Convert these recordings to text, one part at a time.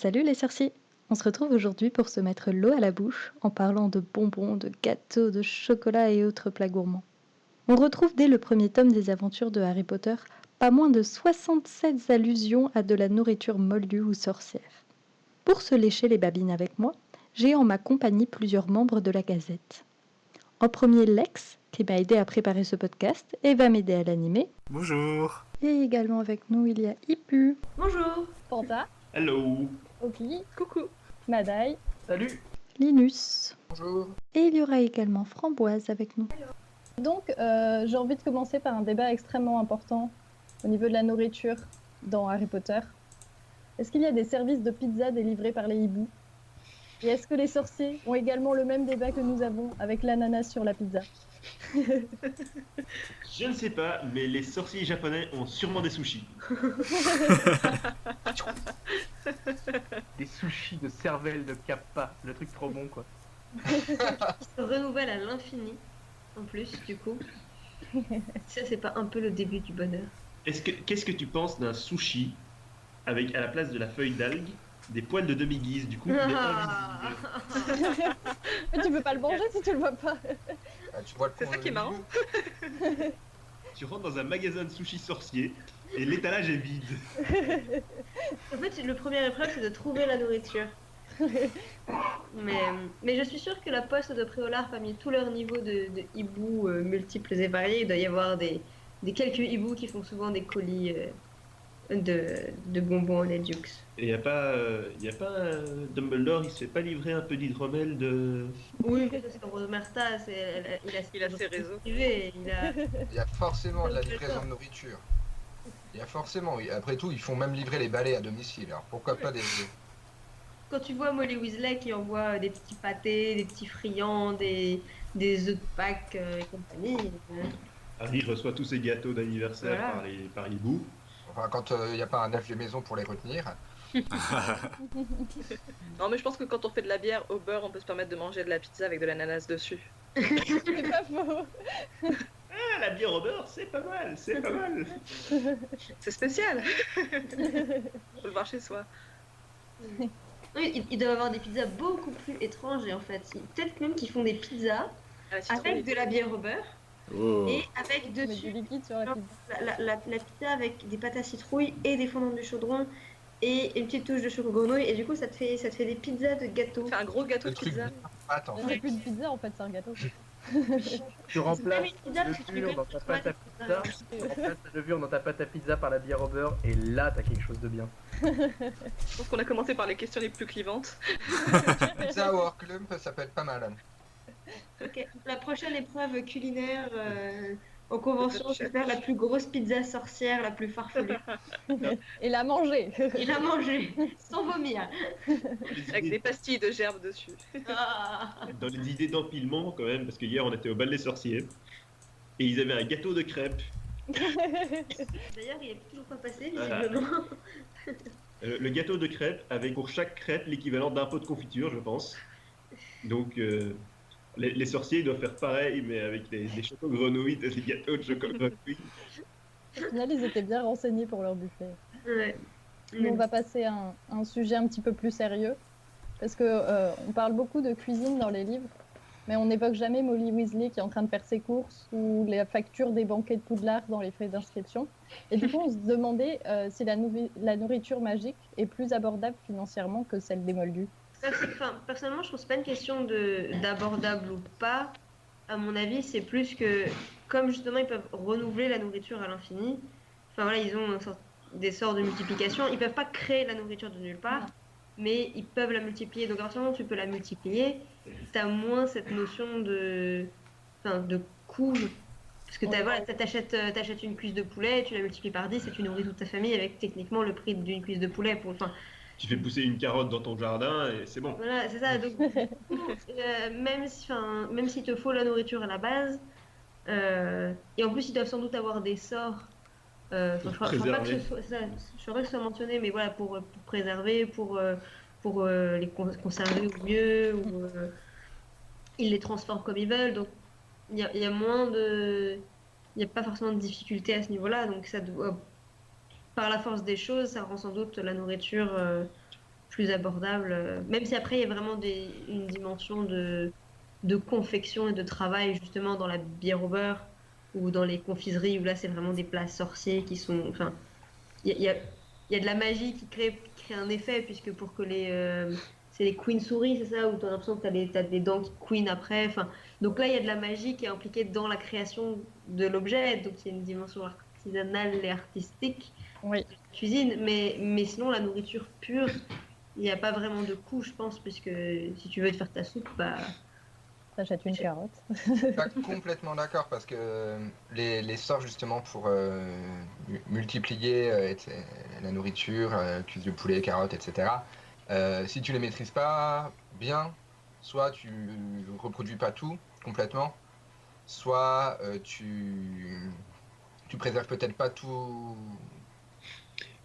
Salut les sorciers! On se retrouve aujourd'hui pour se mettre l'eau à la bouche en parlant de bonbons, de gâteaux, de chocolat et autres plats gourmands. On retrouve dès le premier tome des aventures de Harry Potter pas moins de 67 allusions à de la nourriture moldue ou sorcière. Pour se lécher les babines avec moi, j'ai en ma compagnie plusieurs membres de la Gazette. En premier, Lex, qui m'a aidé à préparer ce podcast et va m'aider à l'animer. Bonjour. Et également avec nous, il y a Ipu, Bonjour. Panta, Hello. Oki, Coucou. Madaï, Salut. Linus. Bonjour. Et il y aura également Framboise avec nous. Donc, j'ai envie de commencer par un débat extrêmement important au niveau de la nourriture dans Harry Potter. Est-ce qu'il y a des services de pizza délivrés par les hiboux? Et est-ce que les sorciers ont également le même débat que nous avons avec l'ananas sur la pizza? Je ne sais pas, mais les sorciers japonais ont sûrement des sushis. Des sushis de cervelle de kappa, le truc trop bon quoi. Qui se renouvelle à l'infini, en plus, du coup. Ça, c'est pas un peu le début du bonheur. Qu'est-ce que tu penses d'un sushi avec à la place de la feuille d'algue des poils de demi-guise, du coup il est invisible. Mais tu peux pas le manger si tu le vois pas. Ah, tu vois le C'est ça qui est marrant. Tu rentres dans un magasin de sushi sorcier et l'étalage est vide. En fait, le premier épreuve, c'est de trouver la nourriture. Mais je suis sûre que la poste de Préolard, parmi tous leurs niveaux de hiboux multiples et variés, il doit y avoir des quelques hiboux qui font souvent des colis de bonbons au lait Dukes. Et y a pas Dumbledore, il se fait pas livrer un peu d'hydromel de... Oui, parce que Rosemerta, Il a ses réseaux. privé, Il y a forcément de la livraison de nourriture. Il y a forcément, oui. Après tout, ils font même livrer les balais à domicile. Alors pourquoi pas des... Quand tu vois Molly Weasley qui envoie des petits pâtés, des petits friands, des œufs de Pâques et compagnie. Harry reçoit tous ses gâteaux d'anniversaire Voilà. par hibou. Enfin, quand il n'y a pas un elfe de maison pour les retenir. Non, mais je pense que quand on fait de la bière au beurre, on peut se permettre de manger de la pizza avec de l'ananas dessus. C'est pas faux. Ah, la bière au beurre, c'est pas mal, c'est pas mal. C'est spécial. Faut le voir chez soi. Oui, ils doivent avoir des pizzas beaucoup plus étranges en fait. Peut-être même qu'ils font des pizzas À la citrouille. avec de la bière au beurre Oh. et avec Mais du dessus liquide sur la pizza. la pizza avec des pâtes à citrouille et des fondants du chaudron et une petite touche de chocolat grenouille et du coup ça te fait des pizzas de gâteaux. Fait un gros gâteau Le de truc pizza. Attends, C'est plus de pizza en fait, c'est un gâteau. Tu remplaces une pizza parce que tu levure mets dans ta que pâte à pizza, tu remplaces la levure dans ta pâte à pizza par la bière au beurre et là t'as quelque chose de bien. Je pense qu'on a commencé par les questions les plus clivantes. pizza au Clump, ça peut être pas mal. Ok. La prochaine épreuve culinaire en convention, c'est faire la plus grosse pizza sorcière, la plus farfelue. Et la manger. Il a mangé sans vomir. Avec des pastilles de gerbes dessus. Ah. Dans les idées d'empilement quand même, parce que hier on était au bal des sorciers et ils avaient un gâteau de crêpes. D'ailleurs, il est toujours pas passé Voilà. visiblement. Le gâteau de crêpes avec pour chaque crêpe l'équivalent d'un pot de confiture, je pense. Donc les sorciers doivent faire pareil, mais avec des chocolats grenouilles, des gâteaux de chocolat grenouille. Au final, ils étaient bien renseignés pour leur buffet. Ouais. Nous, on va passer à un sujet un petit peu plus sérieux. Parce que on parle beaucoup de cuisine dans les livres, mais on n'évoque jamais Molly Weasley qui est en train de faire ses courses ou les factures des banquets de Poudlard dans les frais d'inscription. Et du coup, on se demandait si la nourriture magique est plus abordable financièrement que celle des Moldus. Personnellement, je trouve que c'est pas une question d'abordable ou pas. À mon avis, c'est plus que, comme justement ils peuvent renouveler la nourriture à l'infini, enfin voilà, ils ont des sorts de multiplication, ils peuvent pas créer la nourriture de nulle part, mais ils peuvent la multiplier. Donc à partir du moment où tu peux la multiplier, t'as moins cette notion de coût. Parce que t'achètes une cuisse de poulet, tu la multiplies par 10 et tu nourris toute ta famille avec techniquement le prix d'une cuisse de poulet. Tu fais pousser une carotte dans ton jardin et c'est bon. Voilà, c'est ça. Donc, même s'il te faut la nourriture à la base, et en plus, ils doivent sans doute avoir des sorts. Je crois pas que ce soit mentionné, mais voilà, pour préserver, pour les conserver au mieux, ou ils les transforment comme ils veulent. Donc, il y a moins de. Il n'y a pas forcément de difficulté à ce niveau-là. Donc, ça doit, par la force des choses, ça rend sans doute la nourriture plus abordable. Même si après, il y a vraiment une dimension de confection et de travail, justement, dans la bière au beurre ou dans les confiseries, où là, c'est vraiment des plats sorciers qui sont... Enfin, il y a de la magie qui crée un effet, puisque pour que c'est les queen souris, c'est ça, où tu as l'impression que tu as des dents qui queen après. Enfin, donc là, il y a de la magie qui est impliquée dans la création de l'objet, donc il y a une dimension artisanale et artistique Oui. de la cuisine, mais sinon, la nourriture pure, il n'y a pas vraiment de coût, je pense, puisque si tu veux te faire ta soupe, bah... T'achètes une carotte. Pas complètement d'accord parce que les sorts justement pour multiplier la nourriture, cuisse de poulet, carottes, etc. Si tu les maîtrises pas bien, soit tu reproduis pas tout complètement, soit tu préserves peut-être pas tout,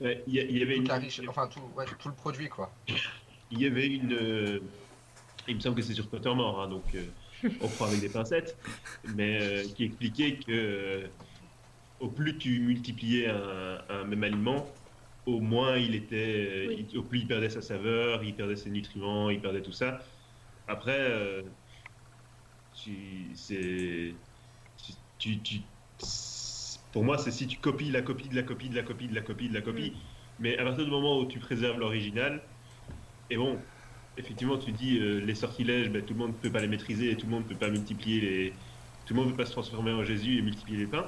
Ouais, il y avait toute une, la enfin tout le produit quoi. il y avait il me semble que c'est sur Pottermore, hein, donc on prend avec des pincettes, mais qui expliquait que au plus tu multipliais un même aliment, au moins Oui. au plus il perdait sa saveur, il perdait ses nutriments, il perdait tout ça. Après, c'est, pour moi, c'est si tu copies la copie de la copie de la copie de la copie de la copie, mais à partir du moment où tu préserves l'original, et bon, effectivement, tu dis les sortilèges, ben, tout le monde ne peut pas les maîtriser et tout le monde ne peut pas tout le monde ne peut pas se transformer en Jésus et multiplier les pains.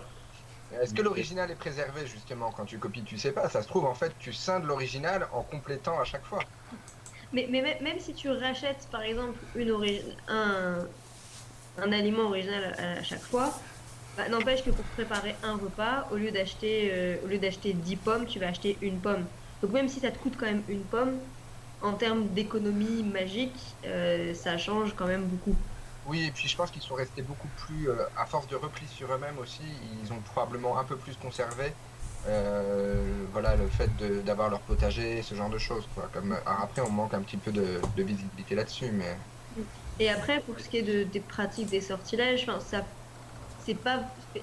Est-ce que l'original est préservé justement quand tu copies? Tu sais pas, ça se trouve en fait tu scindes l'original en complétant à chaque fois. Mais même si tu rachètes, par exemple, un aliment original à chaque fois, bah, n'empêche que pour préparer un repas, au lieu d'acheter 10 pommes, tu vas acheter une pomme. Donc même si ça te coûte quand même une pomme, en termes d'économie magique, ça change quand même beaucoup. Oui, et puis je pense qu'ils sont restés beaucoup plus, à force de repli sur eux-mêmes aussi, ils ont probablement un peu plus conservé voilà, le fait d'avoir leur potager, ce genre de choses. Quoi. Alors après, on manque un petit peu de visibilité là-dessus, mais Et après, pour ce qui est des pratiques des sortilèges, enfin, c'est pas,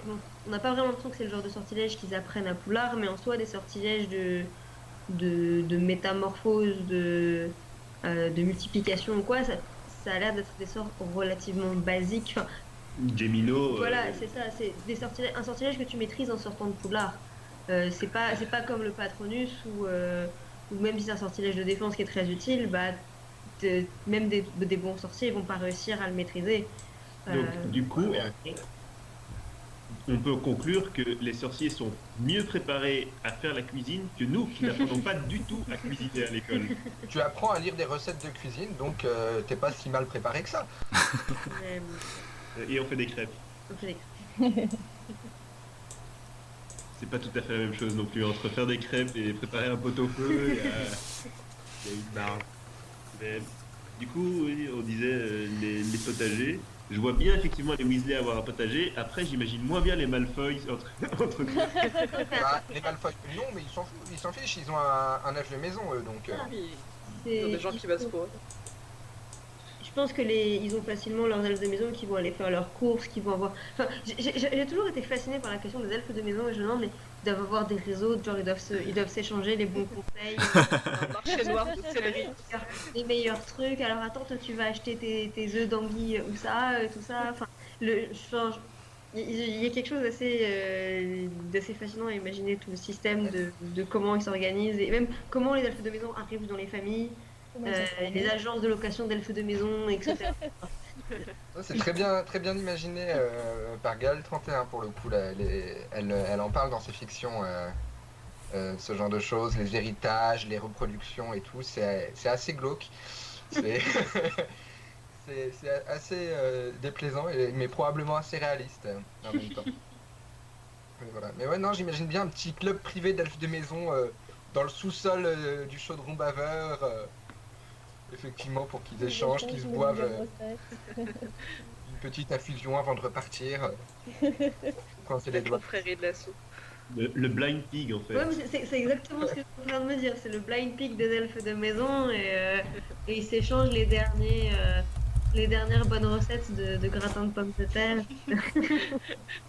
bon, on n'a pas vraiment l'impression que c'est le genre de sortilège qu'ils apprennent à Poudlard, mais en soi, des sortilèges de métamorphose, de multiplication ou quoi, ça a l'air d'être des sorts relativement basiques. Enfin, Gemino, voilà, c'est ça, c'est un sortilège que tu maîtrises en sortant de Poudlard. C'est pas comme le Patronus ou même si c'est un sortilège de défense qui est très utile, bah, même des bons sorciers vont pas réussir à le maîtriser. donc du coup, ouais. on peut conclure que les sorciers sont mieux préparés à faire la cuisine que nous qui n'apprenons pas du tout à cuisiner à l'école. tu apprends à lire des recettes de cuisine, donc t'es pas si mal préparé que ça. Et on fait des crêpes. On fait des- C'est pas tout à fait la même chose non plus. Entre faire des crêpes et préparer un pot-au-feu, il y a une marge. Mais, du coup, oui, on disait les potagers. Je vois bien effectivement les Weasley avoir un potager. Après, j'imagine moins bien les Malfoy entre nous. Bah, les Malfoy, non, mais ils s'en fichent, ils ont un elfe de maison, eux, donc... Il y a des gens qui bossent pour eux. Je pense que ils ont facilement leurs elfes de maison qui vont aller faire leurs courses, qui vont avoir. Enfin, j'ai toujours été fascinée par la question des elfes de maison et je me demande, mais ils doivent avoir des réseaux, genre ils doivent s'échanger les bons conseils, Un marché noir de céleri. les meilleurs trucs. Alors attends, toi tu vas acheter tes œufs d'anguille ou ça, tout ça. Enfin, il y a quelque chose d'assez fascinant à imaginer tout le système de comment ils s'organisent et même comment les elfes de maison arrivent dans les familles. Les agences de location d'elfes de maison, etc. Ça, c'est très bien imaginé par Gaëlle 31 pour le coup. Là, elle en parle dans ses fictions, ce genre de choses, les héritages, les reproductions et tout. C'est assez glauque. C'est c'est assez déplaisant, mais probablement assez réaliste en même temps. Mais, voilà. Mais ouais, non, j'imagine bien un petit club privé d'elfes de maison dans le sous-sol du chaudron baveur. Effectivement, pour qu'ils échangent, qu'ils se boivent une petite infusion avant de repartir. Quand c'est les La doigts. confrérie de la soupe. Le blind pig en fait. Ouais, mais c'est exactement ce que je suis en train de me dire. C'est le blind pig des elfes de maison et ils s'échangent les dernières bonnes recettes de gratin de pommes de terre.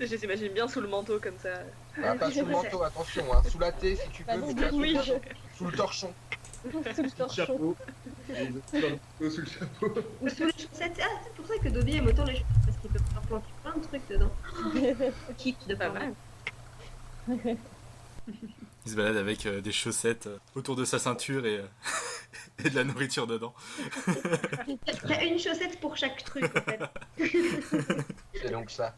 Je les imagine bien sous le manteau comme ça. Ah, pas sous le manteau, attention, hein. Sous la thé si tu Pas peux, non mais pas plus. sous le torchon. Sous le torchon. chapeau. Et ils ont plein de couteaux sous le chapeau. Ou sous les chaussettes. Ah, c'est pour ça que Dobby aime autant les chaussettes, parce qu'il peut faire planter plein de trucs dedans. Kick de Pas pas mal. Il se balade avec des chaussettes autour de sa ceinture et, et de la nourriture dedans. T'as une chaussette pour chaque truc, en fait. C'est donc ça.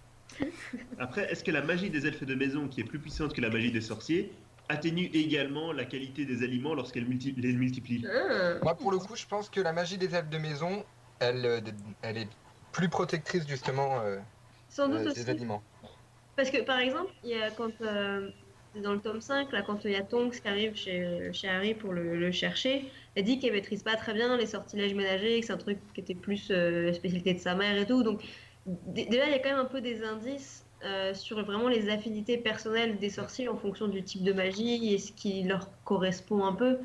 Après, est-ce que la magie des elfes de maison, qui est plus puissante que la magie des sorciers, atténue également la qualité des aliments lorsqu'elle les multiplie? Ah. Moi, pour le coup, je pense que la magie des elfes de maison, elle est plus protectrice justement Sans doute des aussi. aliments. Parce que par exemple, il y a quand c'est dans le tome 5, là, quand il y a Tonks qui arrive chez Harry pour le chercher, elle dit qu'elle maîtrise pas très bien les sortilèges ménagers, que c'est un truc qui était plus la spécialité de sa mère et tout. Donc déjà, il y a quand même un peu des indices sur vraiment les affinités personnelles des sorciers en fonction du type de magie et ce qui leur correspond un peu.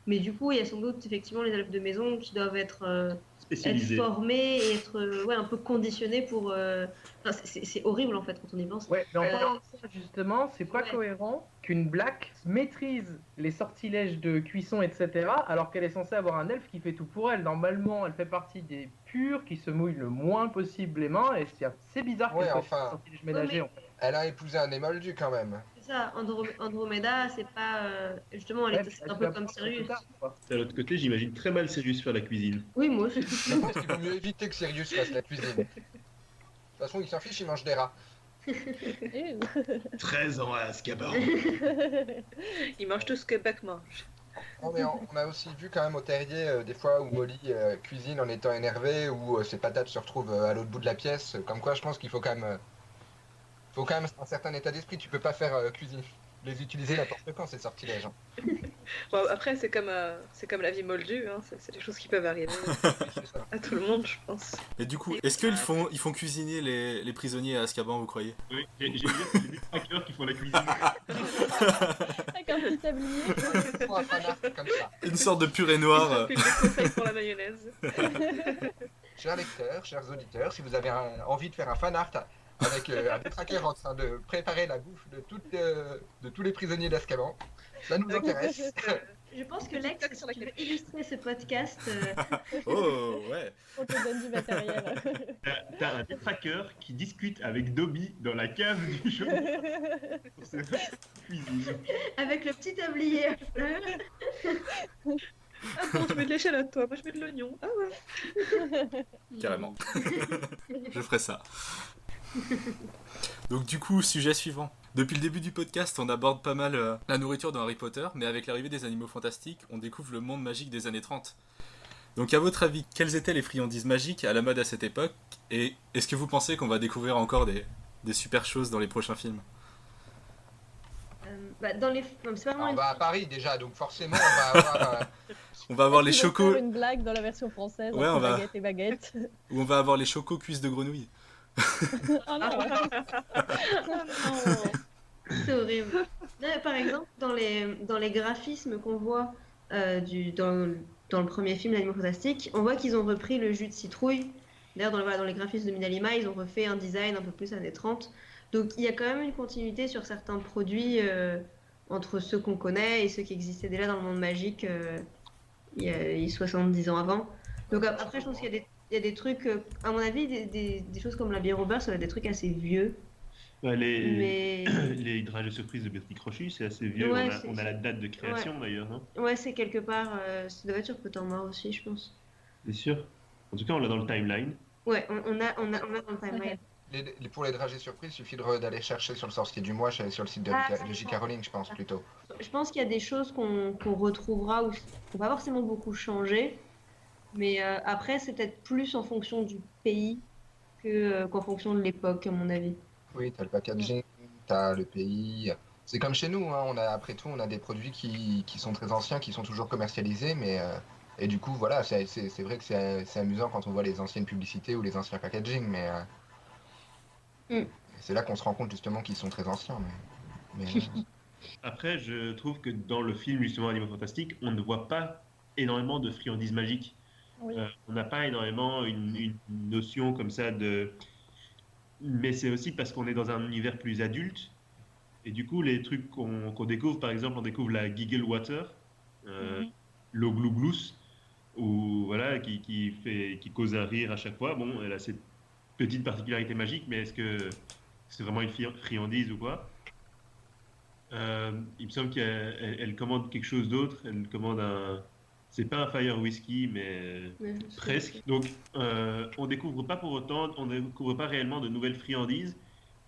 Mais du coup, il y a sans doute effectivement les elfes de maison qui doivent être Spécialisés. formés et être ouais, un peu conditionnés pour. Enfin, c'est horrible en fait quand on y pense. Ouais, mais en parlant de ça, justement, c'est pas Ouais. cohérent qu'une Black maîtrise les sortilèges de cuisson, etc., alors qu'elle est censée avoir un elfe qui fait tout pour elle. Normalement, elle fait partie des purs qui se mouillent le moins possible les mains, et c'est bizarre Ouais, qu'elle enfin. fasse des sortilèges ménagers. En fait. Elle a épousé un émoldu quand même. C'est ça, Andromeda, c'est pas. Justement, elle Ouais, est mais un tu peu la comme prends plus Sirius. tard, quoi. De l'autre côté, j'imagine très mal Sirius faire la cuisine. Oui, moi aussi. Je pense qu'il vaut mieux éviter que Sirius fasse la cuisine. De toute façon, il s'en fiche, il mange des rats. Ew. 13 ans à Azkaban. Ils mangent tout ce que Buck mange. Non, mais on a aussi vu quand même au terrier des fois où Molly cuisine en étant énervée, ou ses patates se retrouvent à l'autre bout de la pièce. Comme quoi, je pense qu'il faut quand même un certain état d'esprit. Tu peux pas faire cuisine, les utiliser n'importe quand, ces sortilèges. Hein. Bon, après, c'est comme la vie moldue, hein. C'est des choses qui peuvent arriver Oui, c'est ça. à tout le monde, je pense. Et du coup, est-ce qu'ils font cuisiner les prisonniers à Azkaban, vous croyez? Oui, j'ai vu que c'est des trackers qui font la cuisine. Avec un petit tablier. Il faut un fanart comme ça. Une sorte de purée noire. Puis des conseils pour la mayonnaise. Chers lecteurs, chers auditeurs, si vous avez envie de faire un fanart avec un détraqueur en train de préparer la bouffe de tous les prisonniers d'Azkaban, ça nous intéresse. Je pense que Lex, si tu veux illustrer ce podcast, Oh, ouais. On te donne du matériel. T'as un détraqueur qui discute avec Dobby dans la cave du show pour se faire cuisine. avec le petit tablier. Attends, je mets de l'échalote, toi. Moi, je mets de l'oignon. Ah ouais. Carrément. Je ferai ça. Donc du coup, sujet suivant. Depuis le début du podcast, on aborde pas mal la nourriture dans Harry Potter, mais avec l'arrivée des animaux fantastiques, on découvre le monde magique des années 30. Donc à votre avis, quelles étaient les friandises magiques à la mode à cette époque, et est-ce que vous pensez qu'on va découvrir encore des super choses dans les prochains films? Dans les. Non, c'est pas vraiment On une- va à Paris déjà, donc forcément on va avoir... On va avoir les Est-ce qu'ils vont chocos, faire une blague dans la version française Ouais, entre on va- baguette et baguette. ou on va avoir les chocos cuisses de grenouille. Oh non. C'est horrible. Là, par exemple, dans les graphismes qu'on voit dans le premier film, L'Animal Fantastique, on voit qu'ils ont repris le jus de citrouille. D'ailleurs, dans les graphismes de Minalima, ils ont refait un design un peu plus années 30. Donc, il y a quand même une continuité sur certains produits entre ceux qu'on connaît et ceux qui existaient déjà dans le monde magique il y a 70 ans avant. Donc, après, je pense qu'il y a des trucs, à mon avis, des choses comme la bière au beurre, ça va être des trucs assez vieux. Ouais, Mais les drages de surprise de Bertie Crochet, c'est assez vieux. Ouais, On a la date de création d'ailleurs, non? ouais, c'est quelque part. Ça doit être sur Pottermore aussi, je pense. C'est sûr. En tout cas, on l'a dans le timeline. Ouais, on a dans le timeline. Pour les dragées surprises, il suffit d'aller chercher sur le sorcier du mois, sur le site de Ah, J.K. Rowling, je pense plutôt. Je pense qu'il y a des choses qu'on retrouvera ou qui vont pas forcément beaucoup changer. Mais après, c'est peut-être plus en fonction du pays qu'en fonction de l'époque, à mon avis. Oui, t'as le packaging, t'as le pays. C'est comme chez nous, hein, après tout, on a des produits qui sont très anciens, qui sont toujours commercialisés, mais et du coup, voilà, c'est vrai que c'est amusant quand on voit les anciennes publicités ou les anciens packaging, mais c'est là qu'on se rend compte justement qu'ils sont très anciens. Mais Après, je trouve que dans le film, justement, Animaux Fantastiques, on ne voit pas énormément de friandises magiques. Oui. On n'a pas énormément une notion comme ça de... Mais c'est aussi parce qu'on est dans un univers plus adulte. Et du coup, les trucs qu'on découvre, par exemple, on découvre la Giggle Water. l'eau glouglous, ou voilà, qui cause un rire à chaque fois. Bon, elle a cette petite particularité magique, mais est-ce que c'est vraiment une friandise ou quoi? Il me semble qu'elle commande quelque chose d'autre. Elle commande un. C'est pas un fire whisky, mais Ouais, je sais. presque. Donc, on découvre pas pour autant, on découvre pas réellement de nouvelles friandises.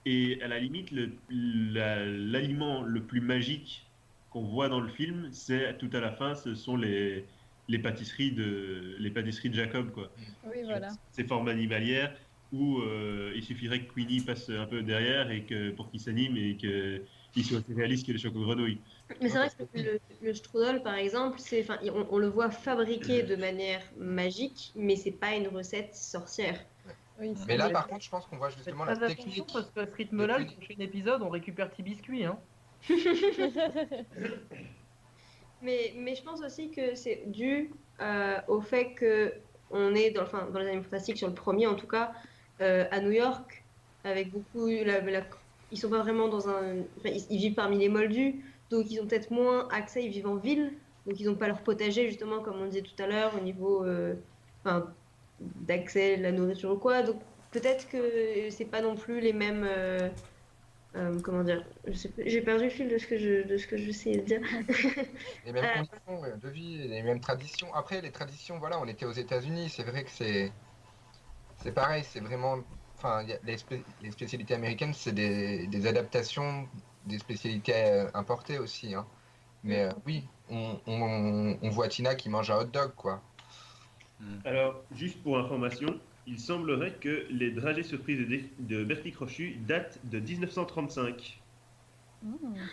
Et à la limite, l'aliment le plus magique qu'on voit dans le film, c'est tout à la fin, ce sont les pâtisseries de Jacob, quoi. Oui, voilà. Ces formes animalières où il suffirait que Queenie passe un peu derrière pour qu'il s'anime et qu'il soit aussi réaliste que les choco-grenouilles. Mais c'est vrai que le strudel, par exemple, on le voit fabriqué de manière magique, mais c'est pas une recette sorcière. Oui, Mais là, Ouais. par contre, je pense qu'on voit justement Faites la très attention technique. parce qu'à ce rythme-là, de le prochain épisode, on récupère petit biscuit. Hein. Mais je pense aussi que c'est dû au fait que on est dans les Animaux Fantastiques, sur le premier en tout cas, à New York, avec beaucoup. Ils sont pas vraiment dans un. Enfin, ils vivent parmi les moldus, donc ils ont peut-être moins accès, ils vivent en ville, donc ils n'ont pas leur potager, justement, comme on disait tout à l'heure, au niveau d'accès à la nourriture ou quoi. Donc peut-être que c'est pas non plus les mêmes. Comment dire? J'ai perdu le fil de ce que je sais dire. Les mêmes conditions de vie, les mêmes traditions. Après, les traditions, voilà, on était aux États-Unis, c'est vrai que c'est pareil, c'est vraiment. Enfin, les spécialités américaines, c'est des adaptations des spécialités importées aussi. Hein. Mais oui, on voit Tina qui mange un hot dog, quoi. Alors, juste pour information, il semblerait que les dragées surprises de Bertie Crochu datent de 1935.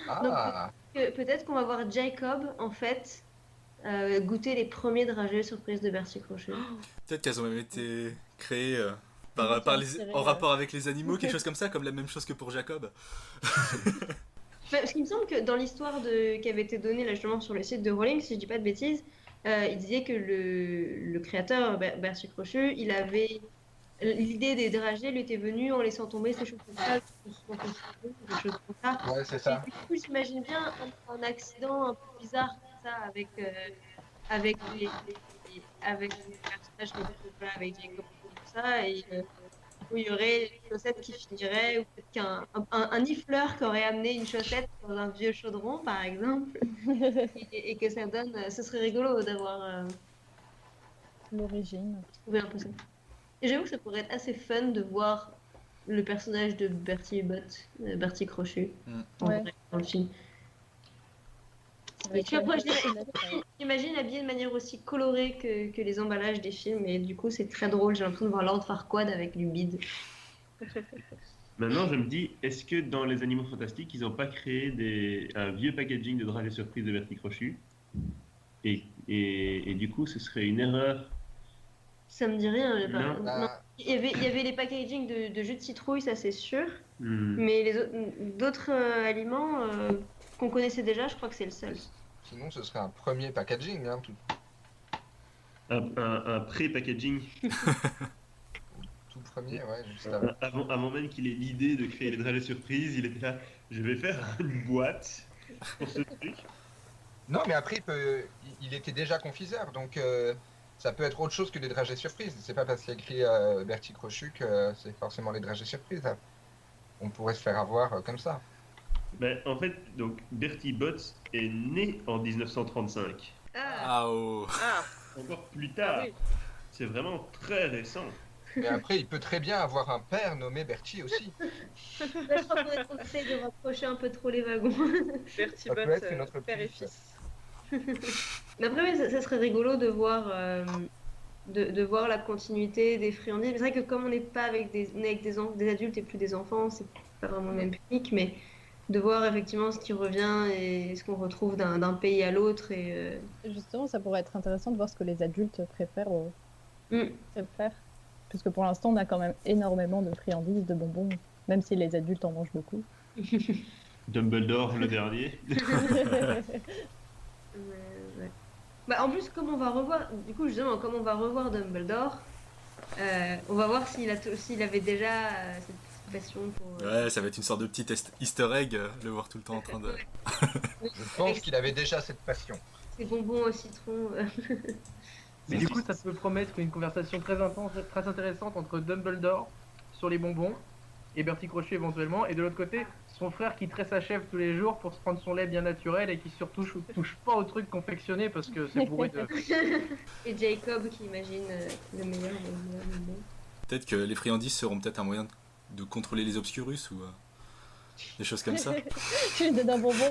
Ah, Peut-être qu'on va voir Jacob, en fait, goûter les premiers dragées surprises de Bertie Crochet. Peut-être qu'elles ont même été créées Oui, c'est inspiré, en rapport avec les animaux, quelque chose comme ça, comme la même chose que pour Jacob. Parce qu'il me semble que dans l'histoire qui avait été donnée là, justement sur le site de Rowling, si je dis pas de bêtises, il disait que le créateur, Bertie Crochu, il avait. L'idée des dragées lui était venue en laissant tomber ces choses comme ça, des choses comme ça. ouais, c'est ça. Et du coup, j'imagine bien un accident un peu bizarre comme ça avec avec les personnages comme ça, avec Jacob et tout ça, et où il y aurait une chaussette qui finirait, ou peut-être un nifleur qui aurait amené une chaussette dans un vieux chaudron, par exemple, et que ça donne. Ce serait rigolo d'avoir L'origine. trouvé un peu ça. Et j'avoue que ça pourrait être assez fun de voir le personnage de Bertie Bertie Crochu, en Ouais. vrai, dans le film. Avec Et puis après, la- j'imagine habillé de manière aussi colorée que les emballages des films, et du coup, c'est très drôle. J'ai l'impression de voir Lord Farquaad avec du bide. Maintenant, je me dis, est-ce que dans les Animaux Fantastiques, ils n'ont pas créé un vieux packaging de dragées surprises de Bertie Crochu et du coup, ce serait une erreur. Ça me dit rien. Non. Non. Il y avait les packagings de jus de citrouille, ça c'est sûr. Hmm. Mais d'autres aliments qu'on connaissait déjà, je crois que c'est le seul. Sinon, ce serait un premier packaging. Hein, Un pré-packaging tout premier, ouais, juste avant. avant même qu'il ait l'idée de créer les dragées surprises, il était là, je vais faire une boîte pour ce truc. Non, mais après, il était déjà confiseur, donc ça peut être autre chose que des dragées surprises. C'est pas parce qu'il y a écrit Bertie Crochu que c'est forcément les dragées surprises. Hein. On pourrait se faire avoir comme ça. Ben, en fait, donc Bertie Botts est né en 1935. Ah, Ah oh. Ah, Encore plus tard. Ah oui. C'est vraiment très récent. Mais après, il peut très bien avoir un père nommé Bertie aussi. je crois qu'on essaie de rapprocher un peu trop les wagons. Bertie Ça peut Bott, être une autre père et piste. fils. Mais après, oui, ça serait rigolo de voir, de voir la continuité des friandises. C'est vrai que comme on n'est pas avec des adultes et plus des enfants, c'est pas vraiment le même public, mais de voir effectivement ce qui revient et ce qu'on retrouve d'un pays à l'autre. Et, Justement, ça pourrait être intéressant de voir ce que les adultes préfèrent Mm. préfèrent. Puisque pour l'instant, on a quand même énormément de friandises, de bonbons, même si les adultes en mangent beaucoup. Dumbledore, le dernier. Ouais. Bah, en plus, comme on va revoir, du coup, justement, comme on va revoir Dumbledore, on va voir s'il avait déjà cette passion pour. Ouais, ça va être une sorte de petit easter egg, le voir tout le temps en train de... Je pense qu'il avait déjà cette passion. Ces bonbons au citron. Mais du coup, ça peut promettre une conversation très intense, très intéressante entre Dumbledore sur les bonbons et Bertie Crochet éventuellement, et de l'autre côté, son frère qui traite sa chèvre tous les jours pour se prendre son lait bien naturel et qui surtout touche pas aux trucs confectionnés parce que c'est bourré de... Et Jacob qui imagine le meilleur bonbon. Peut-être que les friandises seront peut-être un moyen de contrôler les obscurus ou des choses comme ça. Tu lui donnes un bonbon.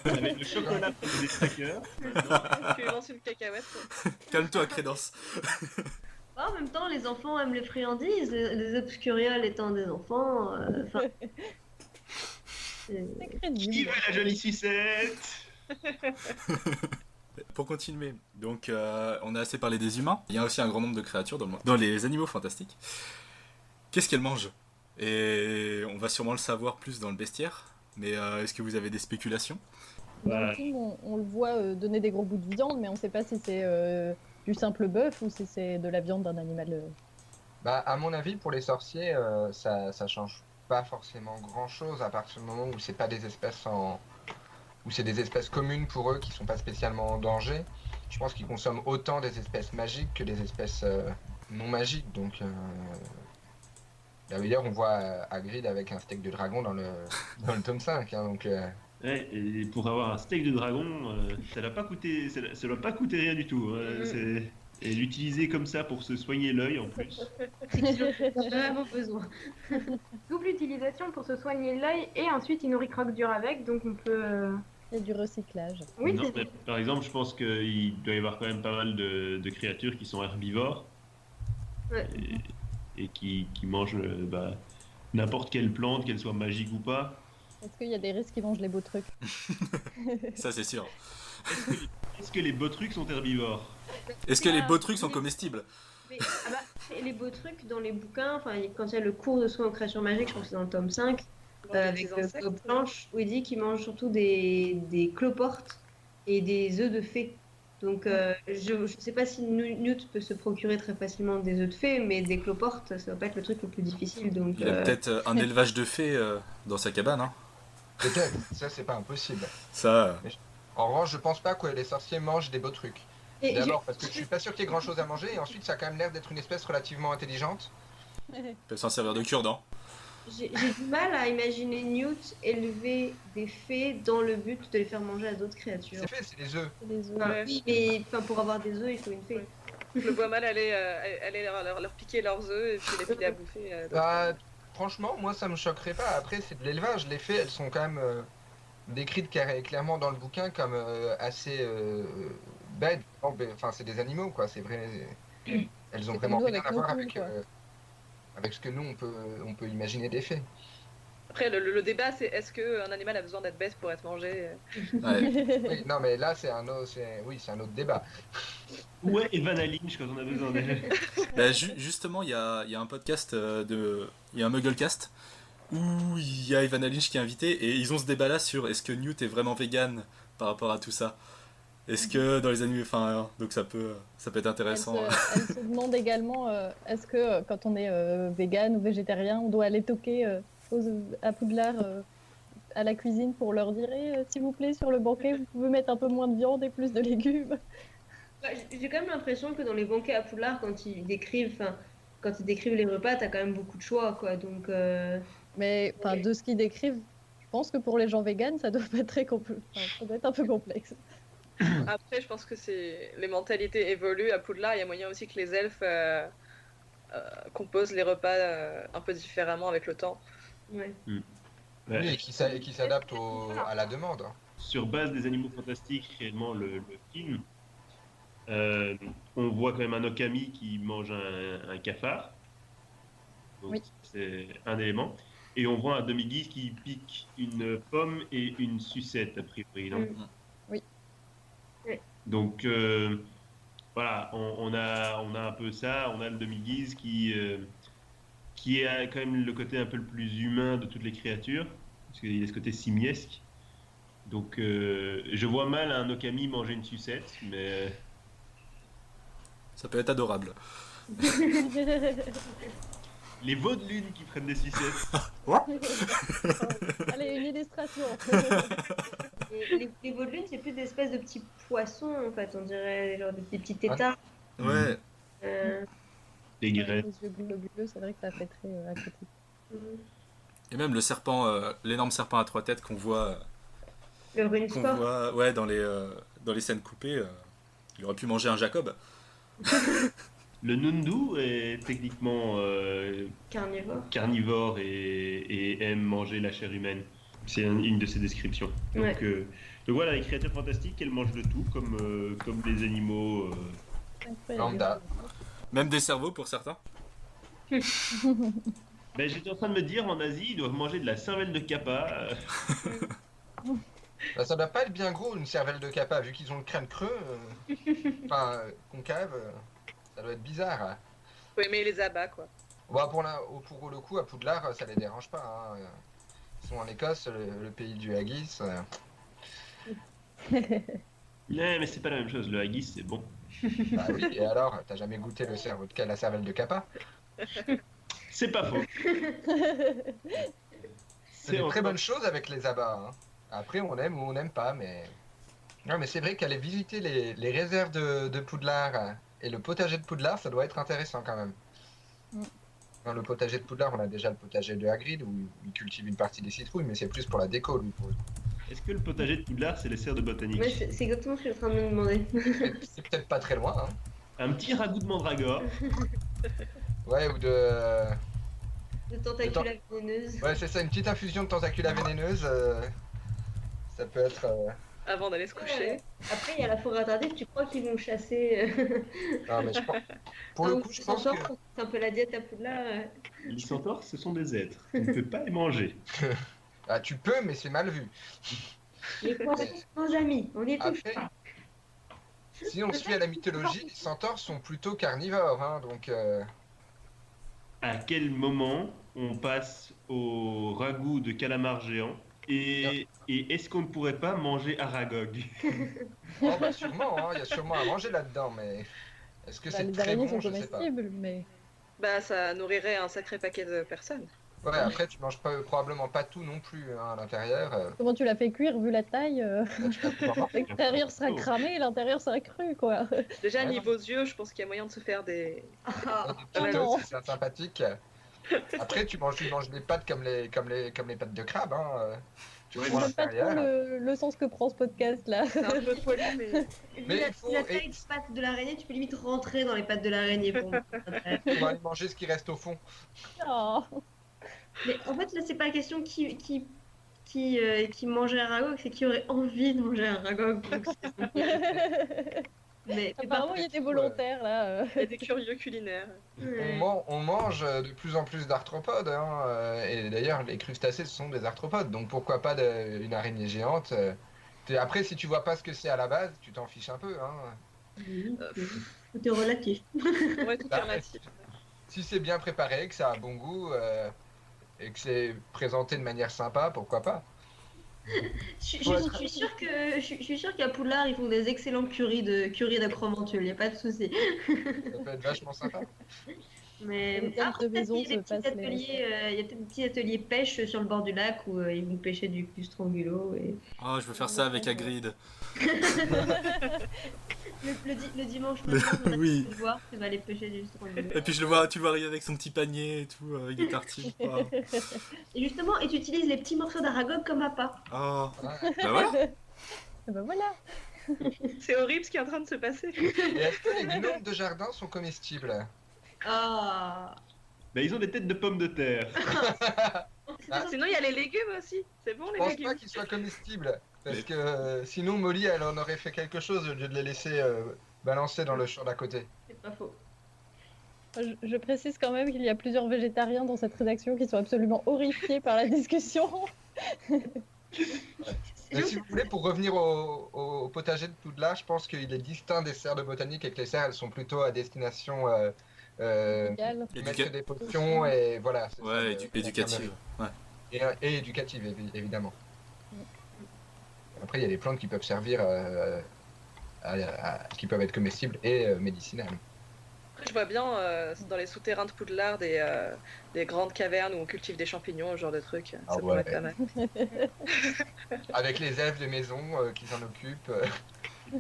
Avec le chocolat pour des crackers. Tu lui lances une cacahuète. Calme-toi, Crédence. Bah, en même temps, les enfants aiment les friandises, les obscurioles étant des enfants. Enfin. C'est Qui crédible. veut la jolie sucette? Pour continuer, donc on a assez parlé des humains. Il y a aussi un grand nombre de créatures dans les animaux fantastiques. Qu'est-ce qu'elles mangent? Et on va sûrement le savoir plus dans le bestiaire. Mais est-ce que vous avez des spéculations? Dans Ouais. le film, on le voit donner des gros bouts de viande, mais on sait pas si c'est du simple bœuf ou si c'est de la viande d'un animal. Bah, à mon avis, pour les sorciers, ça change pas forcément grand-chose à partir du moment où c'est pas des espèces où c'est des espèces communes pour eux qui sont pas spécialement en danger. Je pense qu'ils consomment autant des espèces magiques que des espèces non magiques. Donc, d'ailleurs, on voit Hagrid avec un steak de dragon dans le tome 5. Hein, donc, Ouais, et pour avoir un steak de dragon, ça doit pas coûter rien du tout. Et l'utiliser comme ça pour se soigner l'œil en plus. J'ai vraiment besoin. Double utilisation pour se soigner l'œil et ensuite il nourrit croque-dur avec, donc on peut... Il y a du recyclage. Oui, Non, c'est mais par exemple, je pense qu'il doit y avoir quand même pas mal de créatures qui sont herbivores Ouais. et qui mangent n'importe quelle plante, qu'elle soit magique ou pas. Est-ce qu'il y a des risques qui mangent les beaux trucs? Ça, c'est sûr. Est-ce que les beaux trucs sont herbivores? Est-ce que les beaux trucs sont comestibles? Mais, les beaux trucs dans les bouquins, enfin, quand il y a le cours de soins aux créatures magiques, je crois que c'est dans le tome 5, avec des insectes. Bob Planche, où il dit qu'il mange surtout des cloportes et des œufs de fée. Donc, je sais pas si Newt peut se procurer très facilement des œufs de fée, mais des cloportes, ça va pas être le truc le plus difficile. Donc, Il a peut-être un élevage de fées dans sa cabane. Hein. peut-être, ça c'est pas impossible. Ça, En revanche, je pense pas que les sorciers mangent des beaux trucs. et D'abord parce que je suis pas sûr qu'il y ait grand chose à manger, et ensuite ça a quand même l'air d'être une espèce relativement intelligente. ils peuvent s'en servir de cure-dent. j'ai du mal à imaginer Newt élever des fées dans le but de les faire manger à d'autres créatures. C'est fait, c'est des œufs. Les œufs. Ouais. Oui, mais enfin, pour avoir des œufs, il faut une fée. Je le vois mal aller leur piquer leurs œufs et puis les filer à bouffer. Bah, franchement, moi ça me choquerait pas. Après, c'est de l'élevage. Les fées, elles sont quand même décrites clairement dans le bouquin comme assez bêtes. Enfin, c'est des animaux, quoi. C'est vrai. Elles ont C'est vraiment comme nous rien avec à nos voir poules, avec, quoi. avec ce que nous on peut imaginer des fées. Après, le débat, c'est est-ce qu'un animal a besoin d'être bête pour être mangé? Ouais. Oui, non, mais là c'est un autre débat. Où est Evanna Lynch quand on a besoin d'elle? Bah, justement, il y a un podcast il y a un Mugglecast où il y a Evan Lynch qui est invité et ils ont ce débat là sur est-ce que Newt est vraiment vegan par rapport à tout ça. Est-ce que dans les animaux, enfin, donc ça peut être intéressant. Elle se demande également est-ce que quand on est vegan ou végétarien, on doit aller toquer à Poudlard à la cuisine pour leur dire s'il vous plaît, sur le banquet, vous pouvez mettre un peu moins de viande et plus de légumes. Bah, j'ai quand même l'impression que dans les banquets à Poudlard, quand ils décrivent les repas, t'as quand même beaucoup de choix, quoi. Donc, Mais enfin, Ok. de ce qu'ils décrivent, je pense que pour les gens véganes, ça doit pas être très ça doit être un peu complexe. Après, je pense que les mentalités évoluent. À Poudlard, il y a moyen aussi que les elfes composent les repas un peu différemment avec le temps. ouais. Ouais, Oui, et qui s'adapte à la demande. sur base des animaux fantastiques, réellement le film, on voit quand même un Okami qui mange un cafard. Donc Oui. c'est un élément. Et on voit un demi-guise qui pique une pomme et une sucette, a priori. Non Mm. Oui. Ouais. Donc voilà, on a un peu ça. On a le demi-guise qui a quand même le côté un peu le plus humain de toutes les créatures, parce qu'il y a ce côté simiesque. Donc je vois mal un Okami manger une sucette, mais Ça peut être adorable. Les veaux de lune qui prennent des sucettes. Allez, une illustration. Les veaux de lune, c'est plus des espèces de petits poissons, en fait, on dirait, genre des petits tétards. Ouais. Des Les graines. yeux globuleux, c'est vrai que ça fait très aquatique. Et même le serpent, l'énorme serpent à 3 têtes qu'on voit, Le rhinosport. ouais, dans les scènes coupées, il aurait pu manger un Jacob. Le Nundu est techniquement Carnivore. et aime manger la chair humaine. C'est une de ses descriptions. Ouais. Donc voilà, les créatures fantastiques, elles mangent de tout, comme des animaux. Incroyable. Lambda. Même des cerveaux pour certains. Ben, j'étais en train de me dire, en Asie, ils doivent manger de la cervelle de kappa. Bah, ça doit pas être bien gros une cervelle de kappa, vu qu'ils ont le crâne creux, concave, ça doit être bizarre. Hein. Faut aimer les abats, quoi. Bah, pour le coup, à Poudlard, ça les dérange pas. Hein. Ils sont en Écosse, le pays du haggis. Ouais, mais c'est pas la même chose. Le haggis, c'est bon. Bah oui, et alors, t'as jamais goûté la cervelle de kappa? C'est pas faux. C'est une très bonne chose avec les abats. Hein. Après, on aime ou on n'aime pas, mais... Non, mais c'est vrai qu'aller visiter les réserves de Poudlard et le potager de Poudlard, ça doit être intéressant quand même. Dans le potager de Poudlard, on a déjà le potager de Hagrid, où il cultive une partie des citrouilles, mais c'est plus pour la déco, lui. Est-ce que le potager de Poudlard, c'est les serres de botanique? Ouais, c'est exactement ce que je suis en train de me demander. C'est peut-être pas très loin, hein. Un petit ragoût de mandragore. Ouais, ou de... De tentacula vénéneuse. Ouais, c'est ça, une petite infusion de tentacula vénéneuse, ça peut être... Avant d'aller se coucher. Après, il y a la forêt interdite, tu crois qu'ils vont chasser Non, mais je pense... Pour le coup, je pense que... C'est un peu la diète à Poudlard. Les centaures, ce sont des êtres. Tu ne peux pas les manger. Ah, tu peux, mais c'est mal vu. Les poissons sans amis, on est tous. Après, si on se fie à la mythologie, les centaures sont plutôt carnivores, hein, donc... À quel moment on passe au ragoût de calamar géant et est-ce qu'on ne pourrait pas manger Aragog? Oh bah sûrement, hein, il y a sûrement à manger là-dedans, mais... Est-ce que c'est Les très araignées bon, sont je sais pas. comestibles, mais... Bah, ça nourrirait un sacré paquet de personnes. Ouais, après tu manges probablement pas tout non plus hein, à l'intérieur. Comment tu l'as fait cuire, vu la taille L'extérieur l'extérieur sera cramé, l'intérieur sera cru, quoi. Déjà, Ouais, niveau yeux, je pense qu'il y a moyen de se faire des... non. c'est sympathique. Après tu manges des pâtes comme les pâtes de crabe. Hein. Tu Ouais, prends J'aime pas trop l'intérieur. le sens que prend ce podcast, là. C'est un peu poilu, mais... Mais Vu il faut- la taille de pattes de l'araignée, tu peux limite rentrer dans les pattes de l'araignée pour moi. On va aller manger ce qui reste au fond. Oh. Mais en fait, là, c'est pas la question qui mangeait un ragoût, c'est qui aurait envie de manger un ragoût. Donc, mais Apparemment, il était volontaire, là. Il y a des curieux culinaires. On mange de plus en plus d'arthropodes. Hein, et d'ailleurs, les crustacés ce sont des arthropodes. Donc pourquoi pas une araignée géante. Après, si tu vois pas ce que c'est à la base, tu t'en fiches un peu. Hein. Tout est relatif. Ouais, tout est relatif. Si c'est bien préparé, que ça a bon goût et que c'est présenté de manière sympa, pourquoi pas. Je suis sûre qu'à Poudlard, ils font des excellents currys d'acromantule, y a pas de souci. Ça peut être vachement sympa. Mais Les dames de maison il y a se passent les il y a peut-être des petits ateliers pêche sur le bord du lac où ils vont pêcher du strangulo. Et... Oh, je veux faire ça avec Hagrid. Le dimanche matin, on a Oui. le voir, tu vas aller pêcher du strangulo. Et puis tu le vois arriver avec son petit panier et tout, avec des tartines. Oh. Et justement, et tu utilises les petits morceaux d'aragogue comme appât. Oh. Ouais. Bah voilà. Et ben voilà. C'est horrible ce qui est en train de se passer. Et est-ce que les gnomes de jardin sont comestibles? Ah. Ben, ils ont des têtes de pommes de terre. Sinon, il y a les légumes aussi. C'est bon, Je les pense légumes. pas qu'ils soient comestibles. Parce que sinon, Molly, elle en aurait fait quelque chose au lieu de les laisser balancer dans le champ d'à côté. C'est pas faux. Je précise quand même qu'il y a plusieurs végétariens dans cette rédaction qui sont absolument horrifiés par la discussion. Mais si vous voulez, pour revenir au potager de Poudlard, je pense qu'il est distinct des serres de botanique et que les serres, elles sont plutôt à destination Égal. mettre des potions et voilà. c'est ça, Ouais, éducative. Ouais. Et éducative, évidemment. Après, il y a des plantes qui peuvent servir, qui peuvent être comestibles et médicinales. Je vois bien dans les souterrains de Poudlard des grandes cavernes où on cultive des champignons, ce genre de trucs. Ah Ça pourrait ouais. être pas mal. Avec les elfes de maison qui s'en occupent,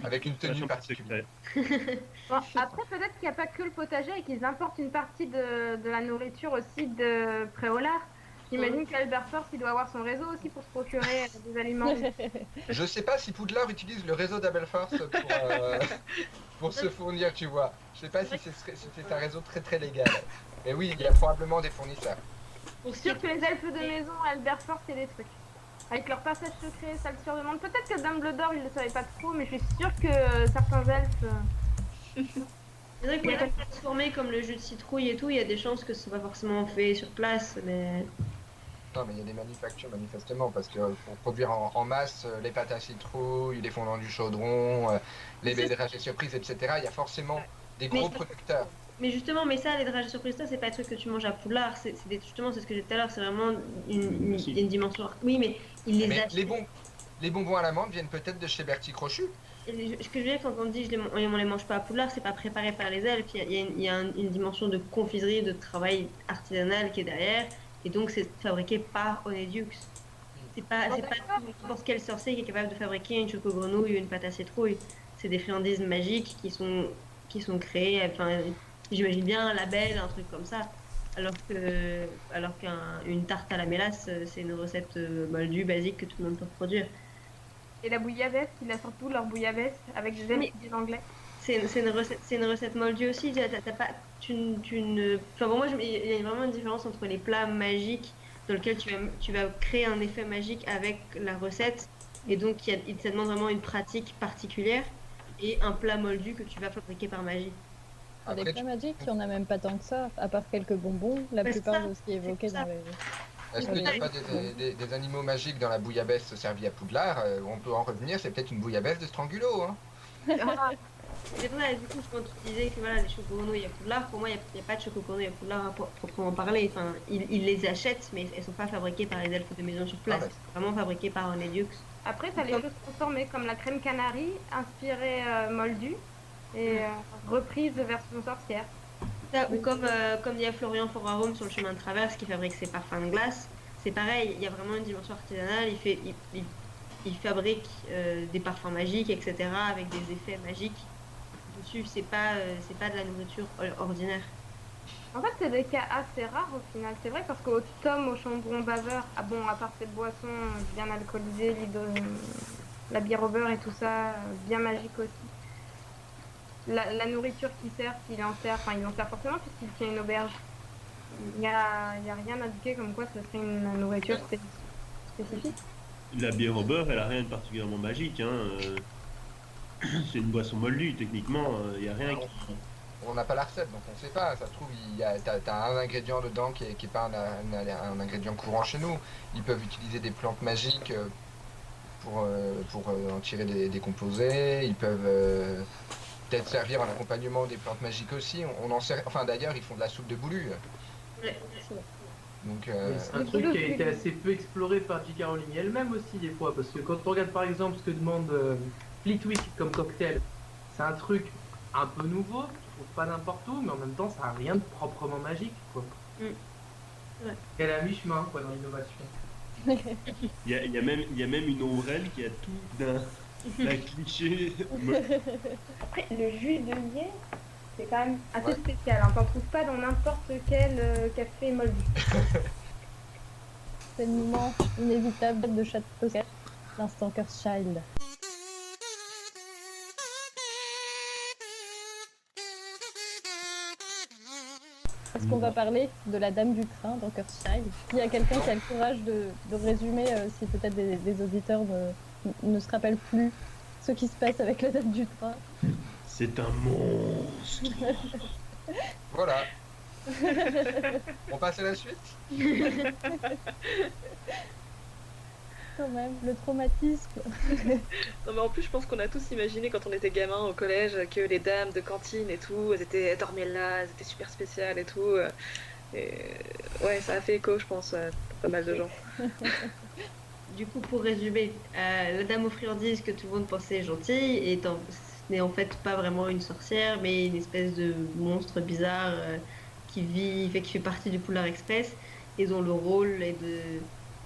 avec une tenue Chambre particulière. secrète. Bon, après, peut-être qu'il n'y a pas que le potager et qu'ils importent une partie de la nourriture aussi de Préolard. J'imagine qu'Albert Force, il doit avoir son réseau aussi pour se procurer des aliments. Je sais pas si Poudlard utilise le réseau d'Abelforce pour se fournir, tu vois. Je sais pas si c'est un réseau très très légal. Mais oui, il y a probablement des fournisseurs. Pour sûr que les elfes de maison, Albert Force, c'est des trucs. Avec leur passage secret, ça le surdemande. Peut-être que Dumbledore, il le savait pas trop, mais je suis sûre que certains elfes... C'est vrai que pour les transformer comme le jus de citrouille et tout, il y a des chances que ce soit pas forcément fait sur place, mais... Non, mais il y a des manufactures manifestement, parce que pour produire en masse les pâtes à citrouille, les fondants du chaudron, les dragées surprises, etc., il y a forcément des gros producteurs. Mais justement, mais ça, les dragées surprises, ça, c'est pas un truc que tu manges à Poudlard. Justement, c'est ce que j'ai dit tout à l'heure, c'est vraiment une dimension. Oui, mais ils les Mais achètent. les bonbons à l'amande viennent peut-être de chez Bertie Crochu. Ce que je veux dire, quand on dit on les mange pas à Poudlard, c'est pas préparé par les elfes. Il y a une dimension de confiserie, de travail artisanal qui est derrière. Et donc, c'est fabriqué par Onedux. C'est pas n'importe quel sorcier qui est capable de fabriquer une choco-grenouille ou une pâte à citrouille. C'est des friandises magiques qui sont créées. Enfin, j'imagine bien un label, un truc comme ça. Alors qu'une tarte à la mélasse, c'est une recette moldue, basique que tout le monde peut produire. Et la bouillabaisse, il a surtout leur bouillabaisse avec des elfes et des anglais. C'est une recette moldue aussi. Enfin, pour moi, il y a vraiment une différence entre les plats magiques dans lesquels tu vas créer un effet magique avec la recette. Et donc, ça demande vraiment une pratique particulière. Et un plat moldu que tu vas fabriquer par magie. Avec la magie, il n'y en a même pas tant que ça, à part quelques bonbons, la plupart de ce qui est évoqué dans les... Est-ce qu'il n'y a pas des animaux magiques dans la bouillabaisse servie à Poudlard On peut en revenir, c'est peut-être une bouillabaisse de Strangulo. Hein. C'est vrai, du coup, quand tu disais que voilà, les choco-grenouilles à Poudlard, pour moi, il n'y a pas de choco-grenouilles à Poudlard à proprement parler. Enfin, ils les achètent, mais elles ne sont pas fabriquées par les elfes de maison sur place. C'est vraiment fabriqué par Onedux. Après, tu as les choses transformées, comme la crème canarie, inspirée moldue, et reprise de version sorcière. Ou comme il y a Florian Forarum sur le chemin de traverse qui fabrique ses parfums de glace, c'est pareil, il y a vraiment une dimension artisanale, il fabrique des parfums magiques, etc., avec des effets magiques dessus, c'est pas de la nourriture ordinaire. En fait, c'est des cas assez rares au final, c'est vrai, parce qu'au tome, au chambon baveur, à part ces boissons bien alcoolisées, la bière au beurre et tout ça, bien magique aussi. La nourriture qu'il sert, il en sert forcément puisqu'il tient une auberge. Il n'y a rien indiqué comme quoi ce serait une nourriture spécifique. La bière au beurre, elle a rien de particulièrement magique. Hein. C'est une boisson moldue, techniquement. Il n'y a rien qui... On n'a pas la recette, donc on ne sait pas. Ça se trouve, t'as un ingrédient dedans qui n'est pas un ingrédient courant chez nous. Ils peuvent utiliser des plantes magiques pour en tirer des composés. Ils peuvent... peut-être servir en accompagnement des plantes magiques aussi. On en sert... Enfin d'ailleurs, ils font de la soupe de boulu. Ouais, donc, c'est un truc qui a été assez peu exploré par J.K. Rowling elle-même aussi des fois, parce que quand on regarde par exemple ce que demande Flitwick comme cocktail, c'est un truc un peu nouveau, je trouve pas n'importe où, mais en même temps ça a rien de proprement magique, quoi. Ouais. Elle est à mi-chemin, quoi, dans l'innovation. Il y a même une ombrelle qui a tout d'un cliché. Après, le jus de lait, c'est quand même assez spécial. Hein. T'en trouves pas dans n'importe quel café moldu. C'est le moment inévitable de Château l'instant Curse Child. Est-ce qu'on va parler de la Dame du Train dans Curse Child? Il y a quelqu'un qui a le courage de résumer si peut-être des auditeurs ne se rappellent plus ce qui se passe avec la Dame du Train. C'est un monstre. Voilà. On passe à la suite. Quand même, le traumatisme. Non mais en plus je pense qu'on a tous imaginé quand on était gamin au collège que les dames de cantine et tout, elles dormaient là, elles étaient super spéciales et tout. Et ouais, ça a fait écho je pense à pas mal de gens. Du coup, pour résumer, la dame aux friandises que tout le monde pensait gentille, ce n'est en fait pas vraiment une sorcière, mais une espèce de monstre bizarre qui fait partie du Poulard Express et dont le rôle est